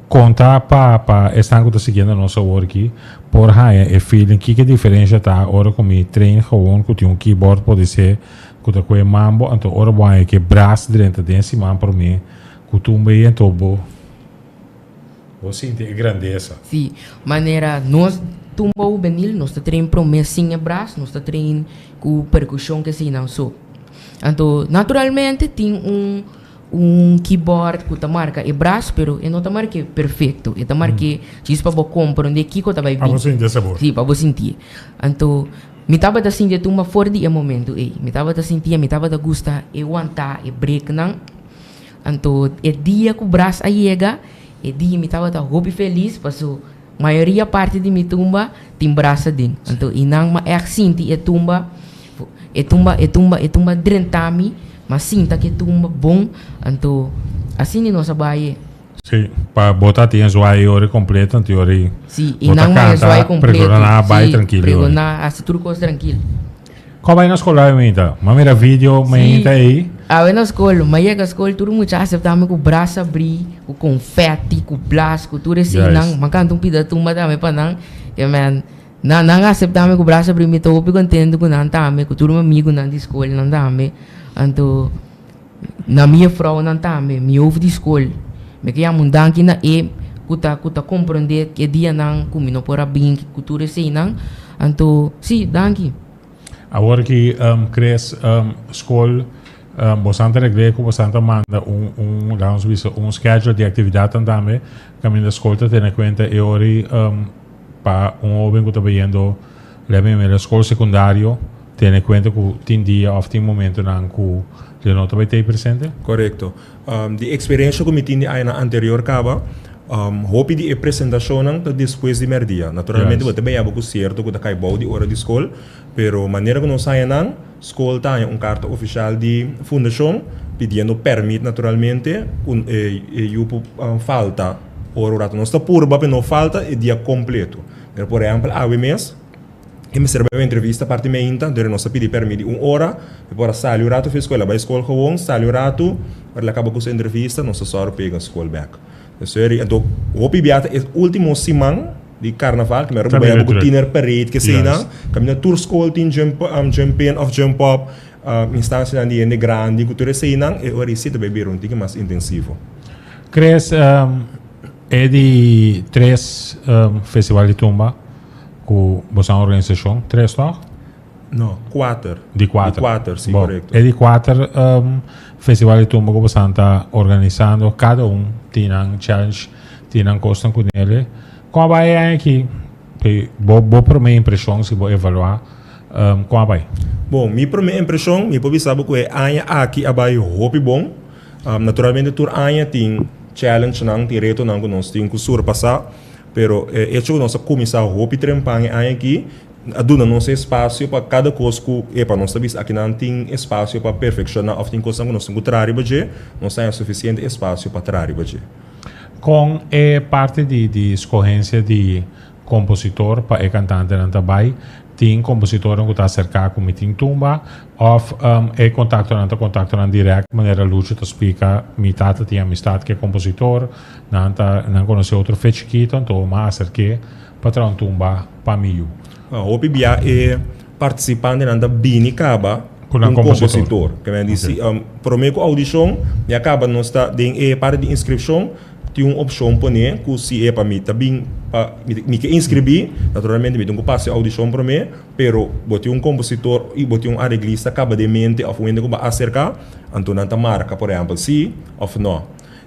contar para estar que tá seguindo a nossa work por aí é feeling que diferença tá agora com me treino com tem keyboard pode ser que com mambo então ora vai que braço dentro desse mambo para mim que tumba aí então vou sentir grandeza sim maneira nós tumba o benil nós treino para mim sem braço nós treino com percussão que se não sou então naturalmente tem keyboard que tá marca e braço pero e não tá marca perfeito e tá marca diz para você compreender que tá vai vir para você sentir sabor sim para você sentir então me tava da sentir tumba fora de momento me tava da sentir me tava da gostar e aguentar e break não então é dia que o braço aí chega e dia me tava da Hopi feliz passou maioria parte de minha tumba tem braço dentro então e não é sentir tumba drentami mas sinta que tumba bom então assim não sabe sim para botar tinha zoai hora completa então hora sim e não mais zoai completo pregonar vai tranquilo pregonar assim tudo coisa tranquilo como aí na escola ainda mamira vídeo ainda aí na escola mas chega a escola tudo muito aceitava com o braço abrir com confete com plástico tudo assim não macando pida tumba também para não que man não aceitava com o braço abrir me tô contente com não também com tudo amigo na escola não também então na minha frau não também me ouve de escola me queria mudar aqui na kuta compreender que dia não comigo por abrir cultura assim não então sim danke agora que cresce escola bastante regra que bastante manda um schedule de atividade também caminho da escola tem em conta e ori para jovem que está vendo lembra-me da escola secundária tiene cuenta que tin día of tin momento nan ku de nota vai ter presente. Correcto. De experiência que eu tive na anterior caba, hopi de apresentação depois de merdia. Naturalmente, você bem abo certo que cai bom de hora de escola, pero maneira que nós saia nan, escola tem carta oficial de fundação pedindo permite naturalmente falta hora rato nós está puro, mas não falta é dia completo. Por exemplo, a mês e me serve uma entrevista parte meinta, dore nós pedir permite hora, depois sai o rato fez escola, vai escola gewoon, sai o rato, para acaba com a entrevista, nós só pega a escola back. Então, o pibiata é o último semana de carnaval, que me vai com tiner parade que sei não, caminha tour school tin jump in of jump up, instância de grande, que tu sei não, e ora isso também bem um tique mais intensivo. Crees é de 3 festival de tumba que você organização, 3 toch? Não, 4. De 4. De 4, sim, correto. É de 4 festival de tumba que você está organizando, cada tem um challenge, tem um custo com ele. Como vai aqui? Boa primeira impressão, se vou evaluar, como vai? Bom, minha primeira impressão, me pode saber que é aqui vai hopi bom. Naturalmente, tur anya tem challenge nang, tem reto nang que nós temos que surpassar, pero hecho que nós começar hopi trempang aqui, aduna nosso espaço para cada coisa que para nós sabemos aqui não tem espaço para perfeccionar, ou tem coisa que nós temos que trazer budget, nós temos suficiente espaço para trazer budget. Com parte de escolhência de compositor para o cantante não também tem compositor que está cercado com meeting tumba ou contato não direto maneira luta te explica mitad tem amistade que é compositor não conhece outro fechquito então mais acerque para um tumba para mim. O PBA é participante da Bini Caba com um compositor. Que me disse, para mim, a audição, e acaba não está em parte de inscrição, tem uma opção para mim, que se é para mim, também me que inscrevi, naturalmente, me tenho que passar a audição para mim, pero botei um compositor e botei um arreglista, acaba de mente, ou ainda que vai acercar, então não está marca, por exemplo, sim ou não.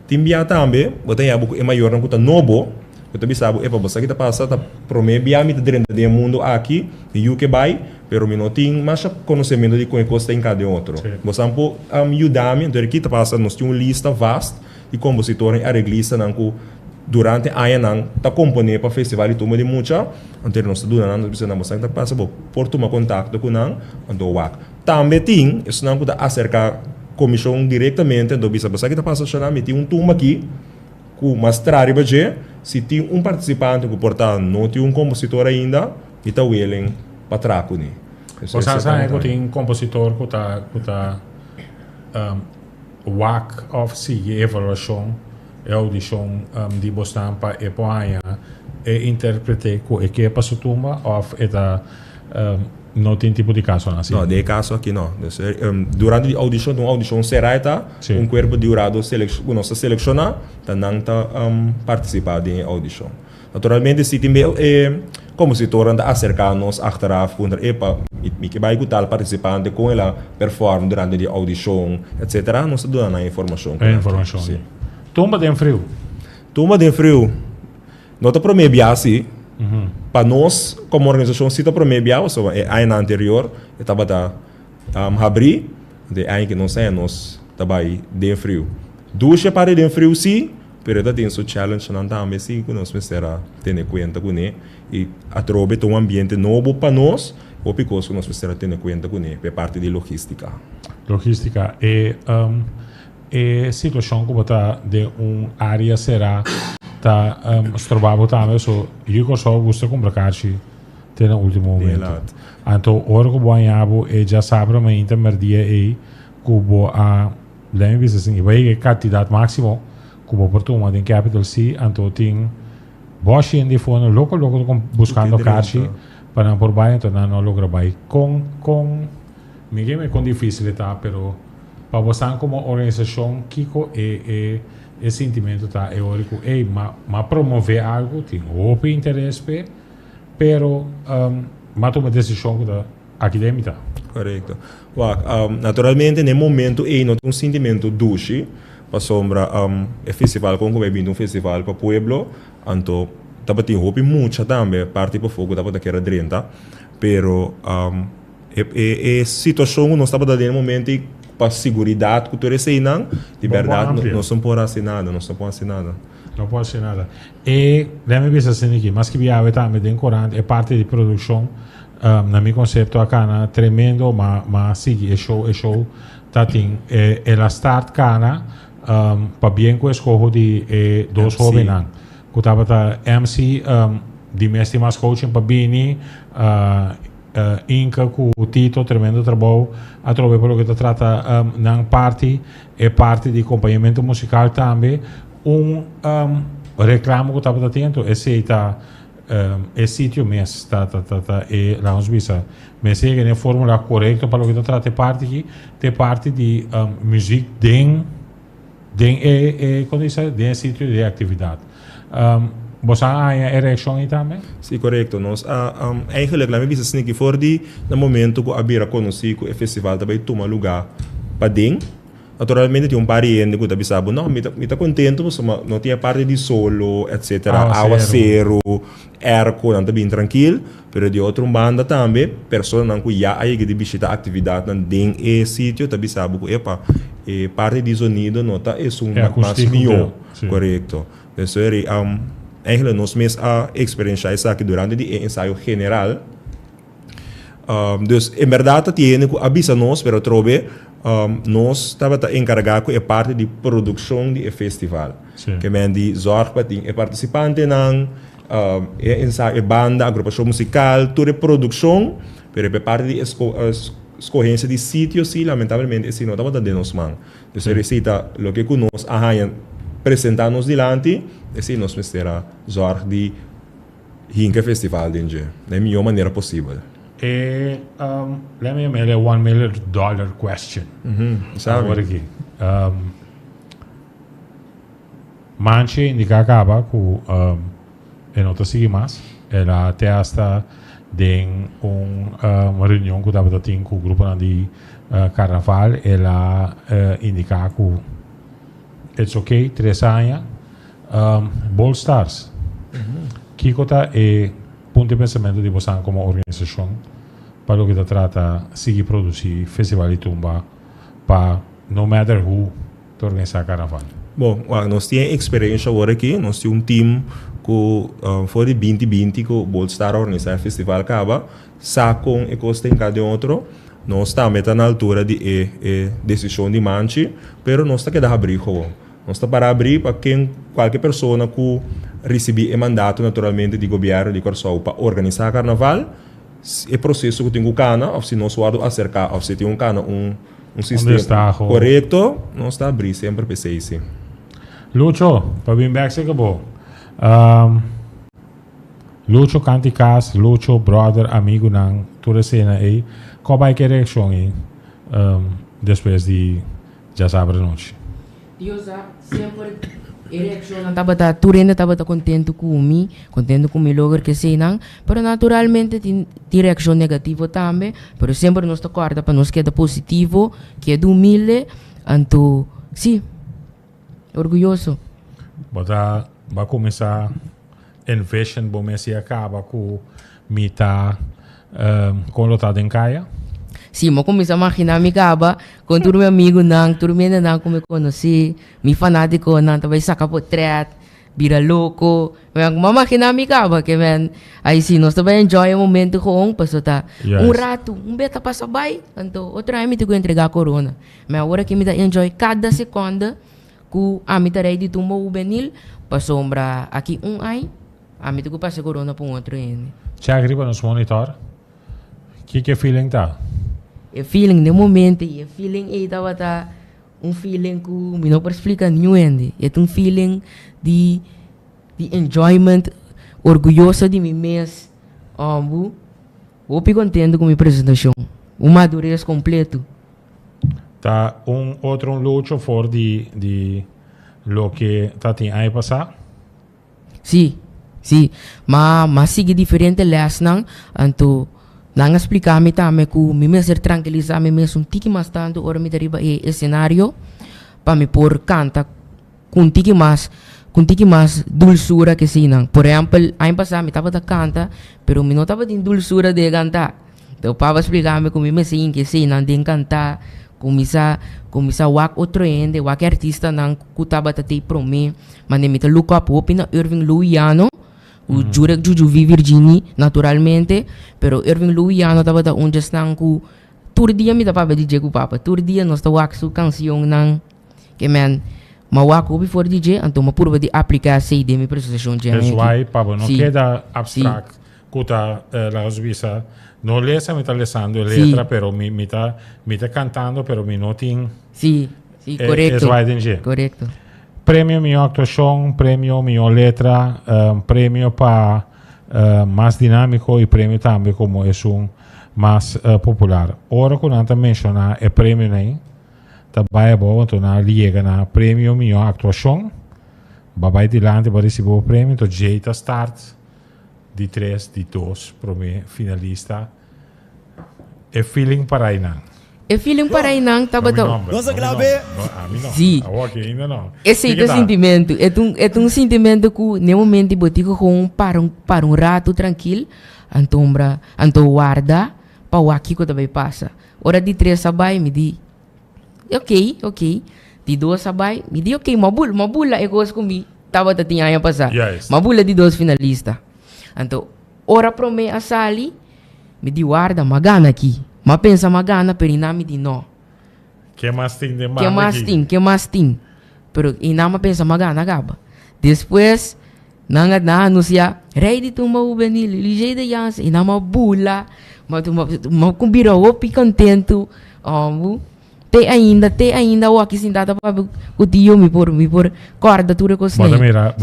Tem BA também, botei a boca é maior, não está novo. Eu também sabe, para você que está passando, para mim, me dentro do mundo aqui, e o que vai, pero eu não tenho mais conhecimento de como coisa em cada outro. Você pode ajudar-me, então aqui está passando, nós temos uma lista vasta de compositores e arreglistas que durante a ano está compondo para o festival e tudo de muita, então nós estamos dando, nós precisamos que está passando, por tomar contato com nós, então o também tem, isso não pode acercar comissão diretamente, então você que está passando, tem turma aqui, com mostrar budget, se tem participante que portanto não tem compositor ainda, e está willing para traco ni. Você sabe que tem compositor que está WAC of si evaluação e audição de Bostampa e poaia e interprete com que é para sua tumba ou não tem tipo de caso assim? Não, de caso aqui não. Durante a audição, uma audição será um corpo de jurado nós selecionar, não está participar da audição. Naturalmente, se tem compositor anda acercar-nos achteraf, que vai escutar participante com ela perform durante a audição, etc. Nós damos a informação. É informação. Tumba de frio. Tumba de frio. Nota para mim assim. Para nós, como organização, se está para mim é ano anterior, estava abrir, de ano que nós estava de frio. Duas para de frio sim, pero tem seu challenge não também sim, que nós precisamos ter em conta com ele e atrobe um ambiente novo para nós, ou porque nós precisamos ter em conta com ele, é parte de logística. Logística é situação que está de área será tá strovavo também so eu só gosto comprar caixa tem no último momento então hora que banhavo e já sabe mas intermedia e cubo a lembra assim vai que quantidade máximo cubo por turma em capital C então tem boche em telefone local buscando caixa para por banho então não logra vai com me com dificuldade pero para você como organização Kiko esse sentimento está eórico mas promover algo tem outro interesse pero mas toma decisão da acadêmica correto naturalmente no momento não tem sentimento doce para sombra festival como vai vir festival para pueblo então tava tem roupa muito também parte para fogo tava daquela 30 pero situação não estava dando no momento para segurança que tu recebes, de verdade, não se pode fazer nada, não se pode fazer nada. Não pode ser nada. E, lembra-me assim aqui, mas que viaja também em Corante, é parte de produção, na meu conceito, acá, tremendo, mas sim, é show, tá tem, ela start cana, para bem com escolho de dois jovens, que estava MC, de mestre mais coaching para Bini, Inca com o Tito, tremendo trabalho, a trovar pelo que trata na parte, é parte de acompanhamento musical também, reclamo que estava atento, esse sítio mesmo, e lá nos visa, mas segue na fórmula correta para o que trata parte aqui, tem parte de música quando isso é sítio de atividade. Você há ereção aí também? Sim, correto. Nós, eigenlijk, lá me visa assim que for no momento que a Bira conheci que o festival também toma lugar para dentro. Naturalmente, tem par de gente que está pensando, não, me está contente, mas não tinha parte de solo, etc. Aguacero, erco, não está bem tranquilo. Mas de outra banda também, pessoas que já aí que visita a atividade dentro do sítio, está pensando que parte de sonido não está mais melhor. Correto. Isso é eigenlijk nós mesmos a experiência isso aqui durante o ensaio general. Dus, em verdade, tem que avisar nós, mas trove, nós estava encarregados com a parte de produção do festival. Que men de zorg para ter participante nang, ensaio, banda, agrupação musical, toda a produção, mas a parte de escolhência de sítio, sim, lamentavelmente, esse não estava dando nos mãos. Dus, recita o que nós apresentar-nos diante, esse nós será zorg de hinke festival dentro, da melhor maneira possível. Let me make a $1 million question. Agora aqui. Manche indica acaba com não te sigue mais. Ela até hasta de uma reunião que estava tendo com o grupo de carnaval, ela indica que it's okay, 3 anos. Ball Stars. Kiko ponto de pensamento de você como organização para o que trata seguir produzir festival de tumba para no matter who to organizar carnaval. Bom, nós temos experiência agora aqui, nós temos time que foi de 2020 que o Bolstar organizar festival acaba, sacam e custa em cada outro. Nós estamos na altura de decisão de manche, mas nós estamos a abrir. Nós estamos para abrir para qualquer pessoa que receber o mandato naturalmente do governo de Corsol para organizar carnaval, é processo que tem o cana, ou se nós vamos acercar, ou se tem um cana, um sistema correto, nós estamos a abrir sempre para isso. Lucho, para vir back se acabou. Lucho Canticas, Lucho, brother, amigo, nang toda cena aí, qual vai que reação aí depois de já sabe a noite? Eu já sempre reação estava turenda estava contente comigo logo que sei não, mas naturalmente tem reação negativa também, mas sempre nós acorda para nós que é positivo, que é humilde, então sim, orgulhoso. Vai começar Invasion, bom se acaba com mita com lotado em caia. Sim, mas começar a imaginar me acaba com todo meu amigo não, todo mundo não como eu conheci, me fanático não, talvez saca portrait, vira louco, mas imaginar me acaba que man, aí sim nós também enjoy o momento com passou tá rato, beta passa bem, então outra vez me tenho que entregar a corona, mas agora que me dá enjoy cada segunda, que a me terei de tumba o benil, passou aqui ano, a me tenho que passar corona para outro ano. Chegri nos monitor, que feeling tá? É feeling no momento, é feeling estava feeling que me não posso explicar nenhum ainda. É feeling de enjoyment, orgulhoso de mim mesmo. Vou ficar contente com a minha apresentação. Uma madurez completo. Tá outro luto for de lo que tá tem aí passar? Sim. Mas sigue diferente les não, então não explicar-me também que me ser tranquilizar-me mesmo um tique mais tanto ora me deriva o cenário para me pôr canta com tique mais dulçura que sim não. Por exemplo, ano passado me estava da canta, pero me não estava de dulçura de cantar. Então, para explicar-me como eu sei que sei, não tem cantar, começar wak outro ende, wak artista não cutaba tatei pro mim, mas nem me look up opina Irving Louiano, o Jurek Juju Virginie, naturalmente, pero Irving Louiano tava da onde estão com tur dia me tava DJ com papa, tur dia nós tá wak su canção não, que man, ma wak obi for DJ, então ma purba de aplicar CD me prestação de That's why, papa, não queda abstract, cuta la visa. No lesa mi está lesando letra, pero mi está cantando, pero mi no tiene. Sí, correcto. Correcto. Premio mi actuación, premio mi letra, premio para más dinámico y premio también como es un más popular. Ahora con anta menciona el premio ahí, tabaya bo na liga na premio mi actuación, babay dilante para recibir el premio, to jeita start. Di 3, di 2, para mim, finalista. É feeling para Inang. É feeling para Inang, tá bom? Nossa, grave. A mim não. Sim. Ainda não. Esse é o sentimento. É um sentimento que, no momento, eu digo com para um rato tranquilo, então guarda, para o aqui que também passa. Hora de 3 sabay, me di, ok. De 2 sabay, me di, ok, mabula, eu gosto comigo. Tava tinha aí a passar. Yes. Mabula de 2 finalistas. Então, ora pro me a sali, me di guarda, magana aqui. Mas pensa magana, pero ina me di no. Que mais tem de Que mais tem. Pero ina me pensa magana gaba. Depois, na anuncia, rei de tumba o benil, ligeiro de yansa, ina ma bula, mas kumbira opi contento, te ainda o aqui sentado para o tio me por corda tudo com você. Bota mira,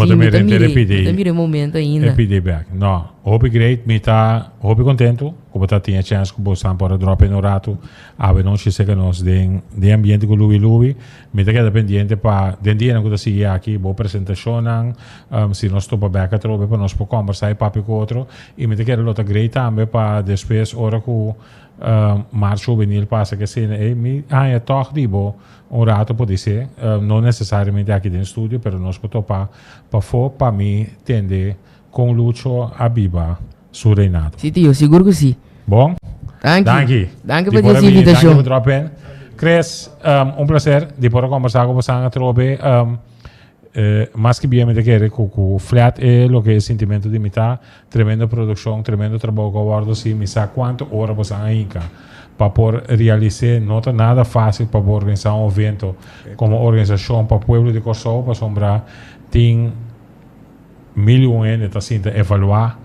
mira momento ainda. Repeat back. Não, hope great, me tá hope contento, como tá tinha chance que você para drop no rato, ave não se que nós de ambiente com Louis, me tá queda pendiente para den dia que seguir aqui, boa apresentação, se nós topa back a trobe para nós por conversar papi com outro, e me tá queda lota great também para depois hora com março juvenil passa que se é toch dibo um rato pode ser não necessariamente aqui dentro do estúdio, pero nós podemos para mim tender com Lucho a Biba su reinado. Sim, tio, seguro que sim. Bom? Danke por essa invitação. Cres, prazer de poder conversar com você a trobe. Más que bien me te quiere con flat lo que es sentimiento de mitad, tremenda producción, tremendo trabajo que guardo sí, me sabe cuánto horas pues hay para poder realizar, no es nada fácil para poder organizar un evento como organización para el pueblo de Kosovo, para sombrar, tiene millones de evaluar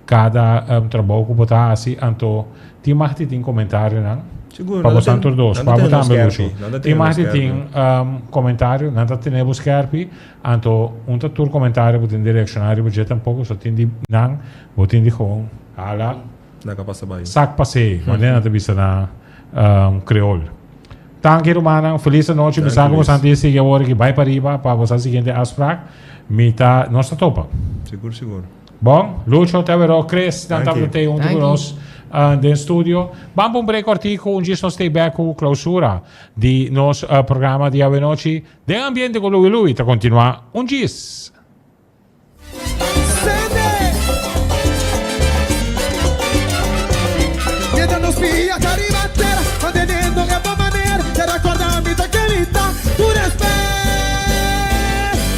cada trabajo que está así, entonces, tiene más de comentarios, ¿no? Para você todos, para botar também luxo. Tem mais de comentário, não tem buscar-pi, então tour comentário botem direcionário, botem tampouco só tem de não, botem de com, ala, sac passei, mas não tem vista na creol. Tanque romana, feliz noite, me saco você antes de agora que vai para riba para você seguinte afspraak, me tá nossa topa. Seguro. Bom, luxo, te verò, Chris, dan tam te junto con nos. Del studio. Vamos un break cortico, un giorno stay back con clausura di nos programma di Ave Noci dell'ambiente con lui, ta continua un gis. Mientras nos pilla charibatera, manteniendo en buena manera, te recuerda mi tranquilidad, tu respeto,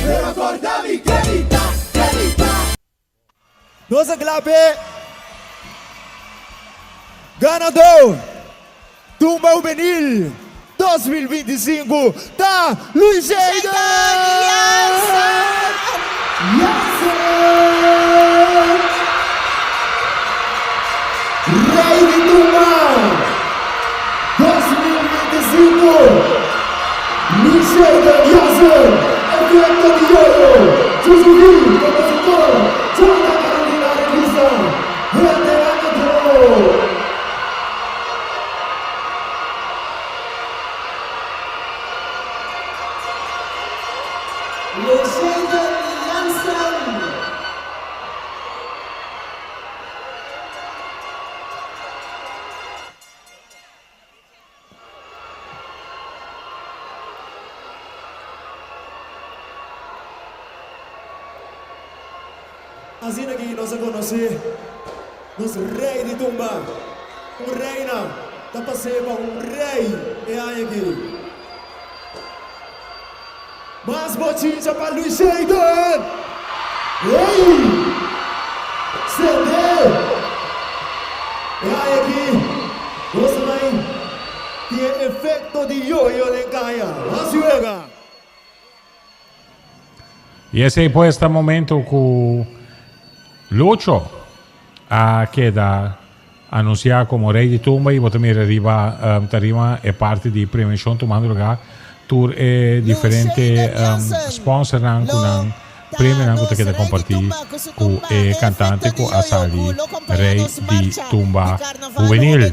te recuerda mi querida. Nossa clave. Ganador Tumba Juvenil 2025 da Luis Rei de Tumba 2025 Luis Yasser, evento de Yoyo, Jujubi, compositor, Santa Carolina Revista, veterano. Así que nos conoce, nos rey de tumba, reina, tá passando rei, é aí aqui. Mas botinha para Luiz Sheldon! Ei! CD! É aí aqui. Você vai ter efeito de yo-yo em Gaia. Vamos jogar! Y ese pues este momento que Lucho queda anunciado como rey de tumba y también arriba tarima es parte de premiación tomando lugar tour diferente sponsor con premio que queda compartir con cantante con Asali rey de tumba juvenil.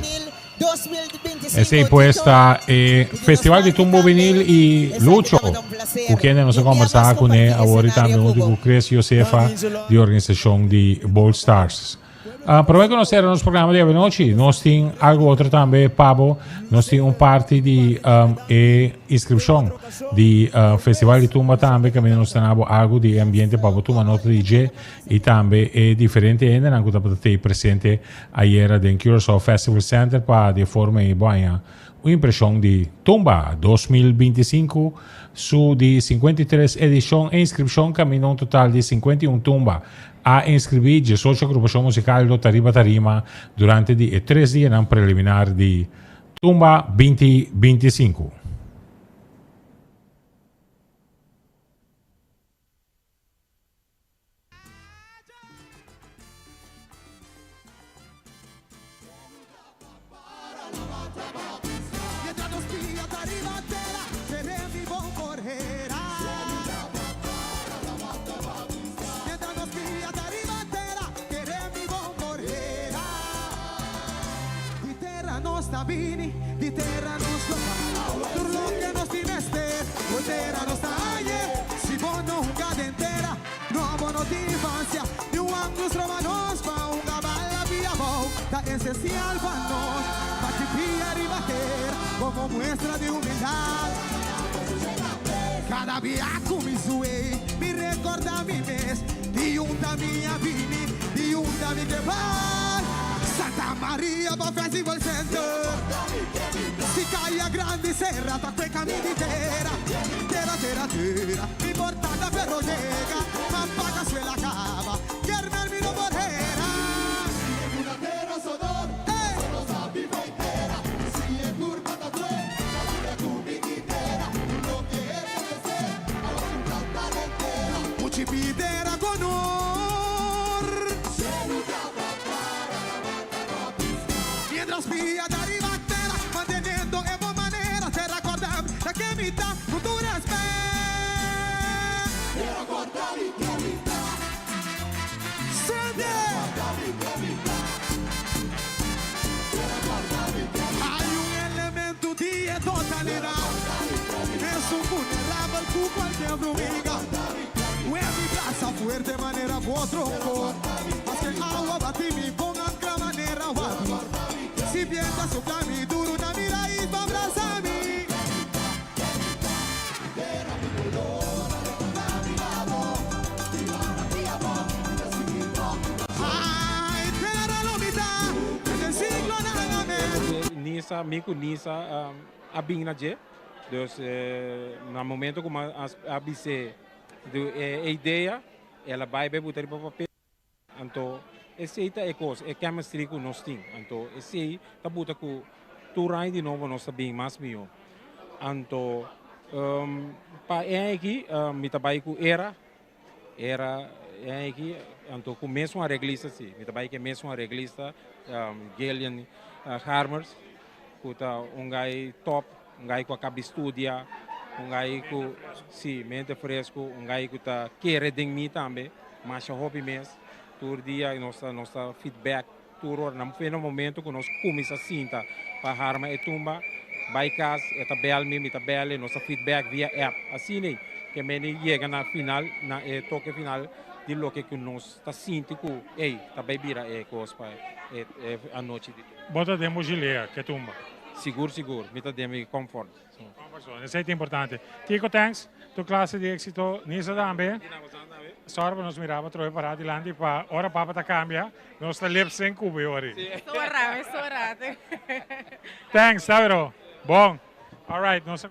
Ese pues está Festival de Tumba Juvenil y Lucho, con quien nos conversaba con él ahora también con Chris Josefa de organización de Bold Stars. Para conocer nos programa de noche, nos tiene algo otro también, Pablo, nos tiene un parte de inscripción de Festival de Tumba también, que nos tenemos algo de ambiente para tu nota DJ y también diferente en el que te presente ayer en Curaçao Festival Center para de forma buena una impresión de Tumba 2025 su de 53 edición e inscripción caminó un total de 51 Tumba a inscribir 18 agrupación musical do Tarima Tarima durante 3 días en preliminar de Tumba 2025. Bini, di terra nostra turlo che non si meste, o terra nostra aie, si bono un cadentera, nuovo no di infanzia, di un angus romanos, fa un balla via bow, da esencial para nos, pa' que pilla ribater, como muestra de humildad. Cada via come sue, mi ricorda mi mes, di un da mia bini, di un da mi che va. Santa Maria va Festival Center si caglia grandi serrata quei cammini terra mi portata per rodega ma paga se la cava che armarmi no vorrera una terra sodor solo sabi feitera si è curva da due la tu bichitera lo che è ser a la puntata lettera muci pidera con spia da ribattere, mantenendo in buona maniera, te racordami da che mi dà futura te racordami che mi dà sede hai un elemento di totalità nessun vulnerable con qualche brumiga mi plaza fuerte manera può tronco ma che agua batimi con altra manera guapi si piensa soplami duro una mira y va abrazami ay terra l'unità nel siglo nada Nisa, mico Nisa, a Bingnaje, dus no momento como a BC, a ideia, ela vai botar para papel, então esse é coisa, é chemistry que nós temos, então esse tá bota que tu rai de novo nós sabem mais melhor, então para aqui me trabalho com era aqui, então começo a reglista sim, me trabalho que mesmo a reglista, Gillian Harmers, que tá gai top, gai que acaba de estudar, gai que sim, mente fresco, gai que tá querer de mim também, mas eu hobby mesmo. Todo dia nossa feedback todo no momento que nós começamos a cinta para harma e tumba by casa e tabela me tabela nossa feedback via app assim né que meni chega na final na toque final de lo que nós está sinto ei tá bem vira coisa para a noite de Bota demo gileia que tumba seguro, mita de comfort. Isso é importante. Tico, thanks. Tu classe de êxito, nisso também. Sorry, nós mirava trocar para adiante para ora papa tá cambia. Nós tá lip sync cubo ori. Sorate. Thanks, Tavero. Bom. All right, nós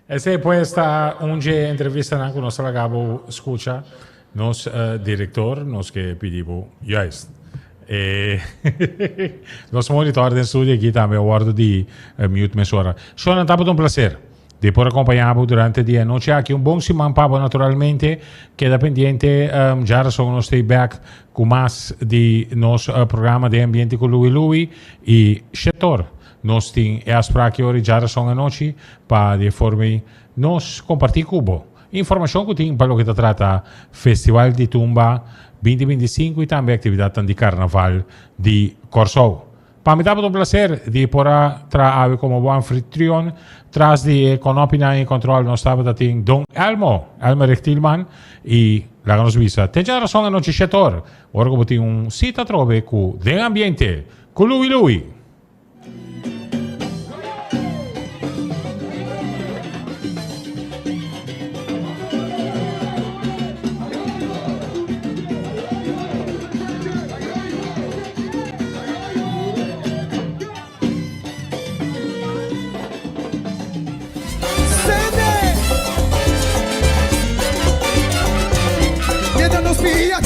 essa pues esta unge entrevista na nós acabo escucha nos diretor nos que pedimos yes. Nós monitor do estúdio aqui também o guardo de mute mesora. Sono andato un placer di poter accompagnarvi durante il dia. Non c'è anche un buon Simon Papa naturalmente che da pendiente già sono stay back con mas di nostro programma di ambiente con lui e Shetor. Nos ting e aspraki ori già sono a noci pa di formi nos comparti cubo. Informazione che ting quello che tratta Festival di Tumba 2025 e também atividade di Carnaval di Corsou. Para mim, dá um prazer de poder trazer como bom anfitrião, traz de com opinião e controle, nós estamos aqui Don Elmer Rechtilman e lá nos visa. Tem já razão no setor. Ora como tem cita trove com Den Ambiente, com lui. Sende. Viene nos pilla,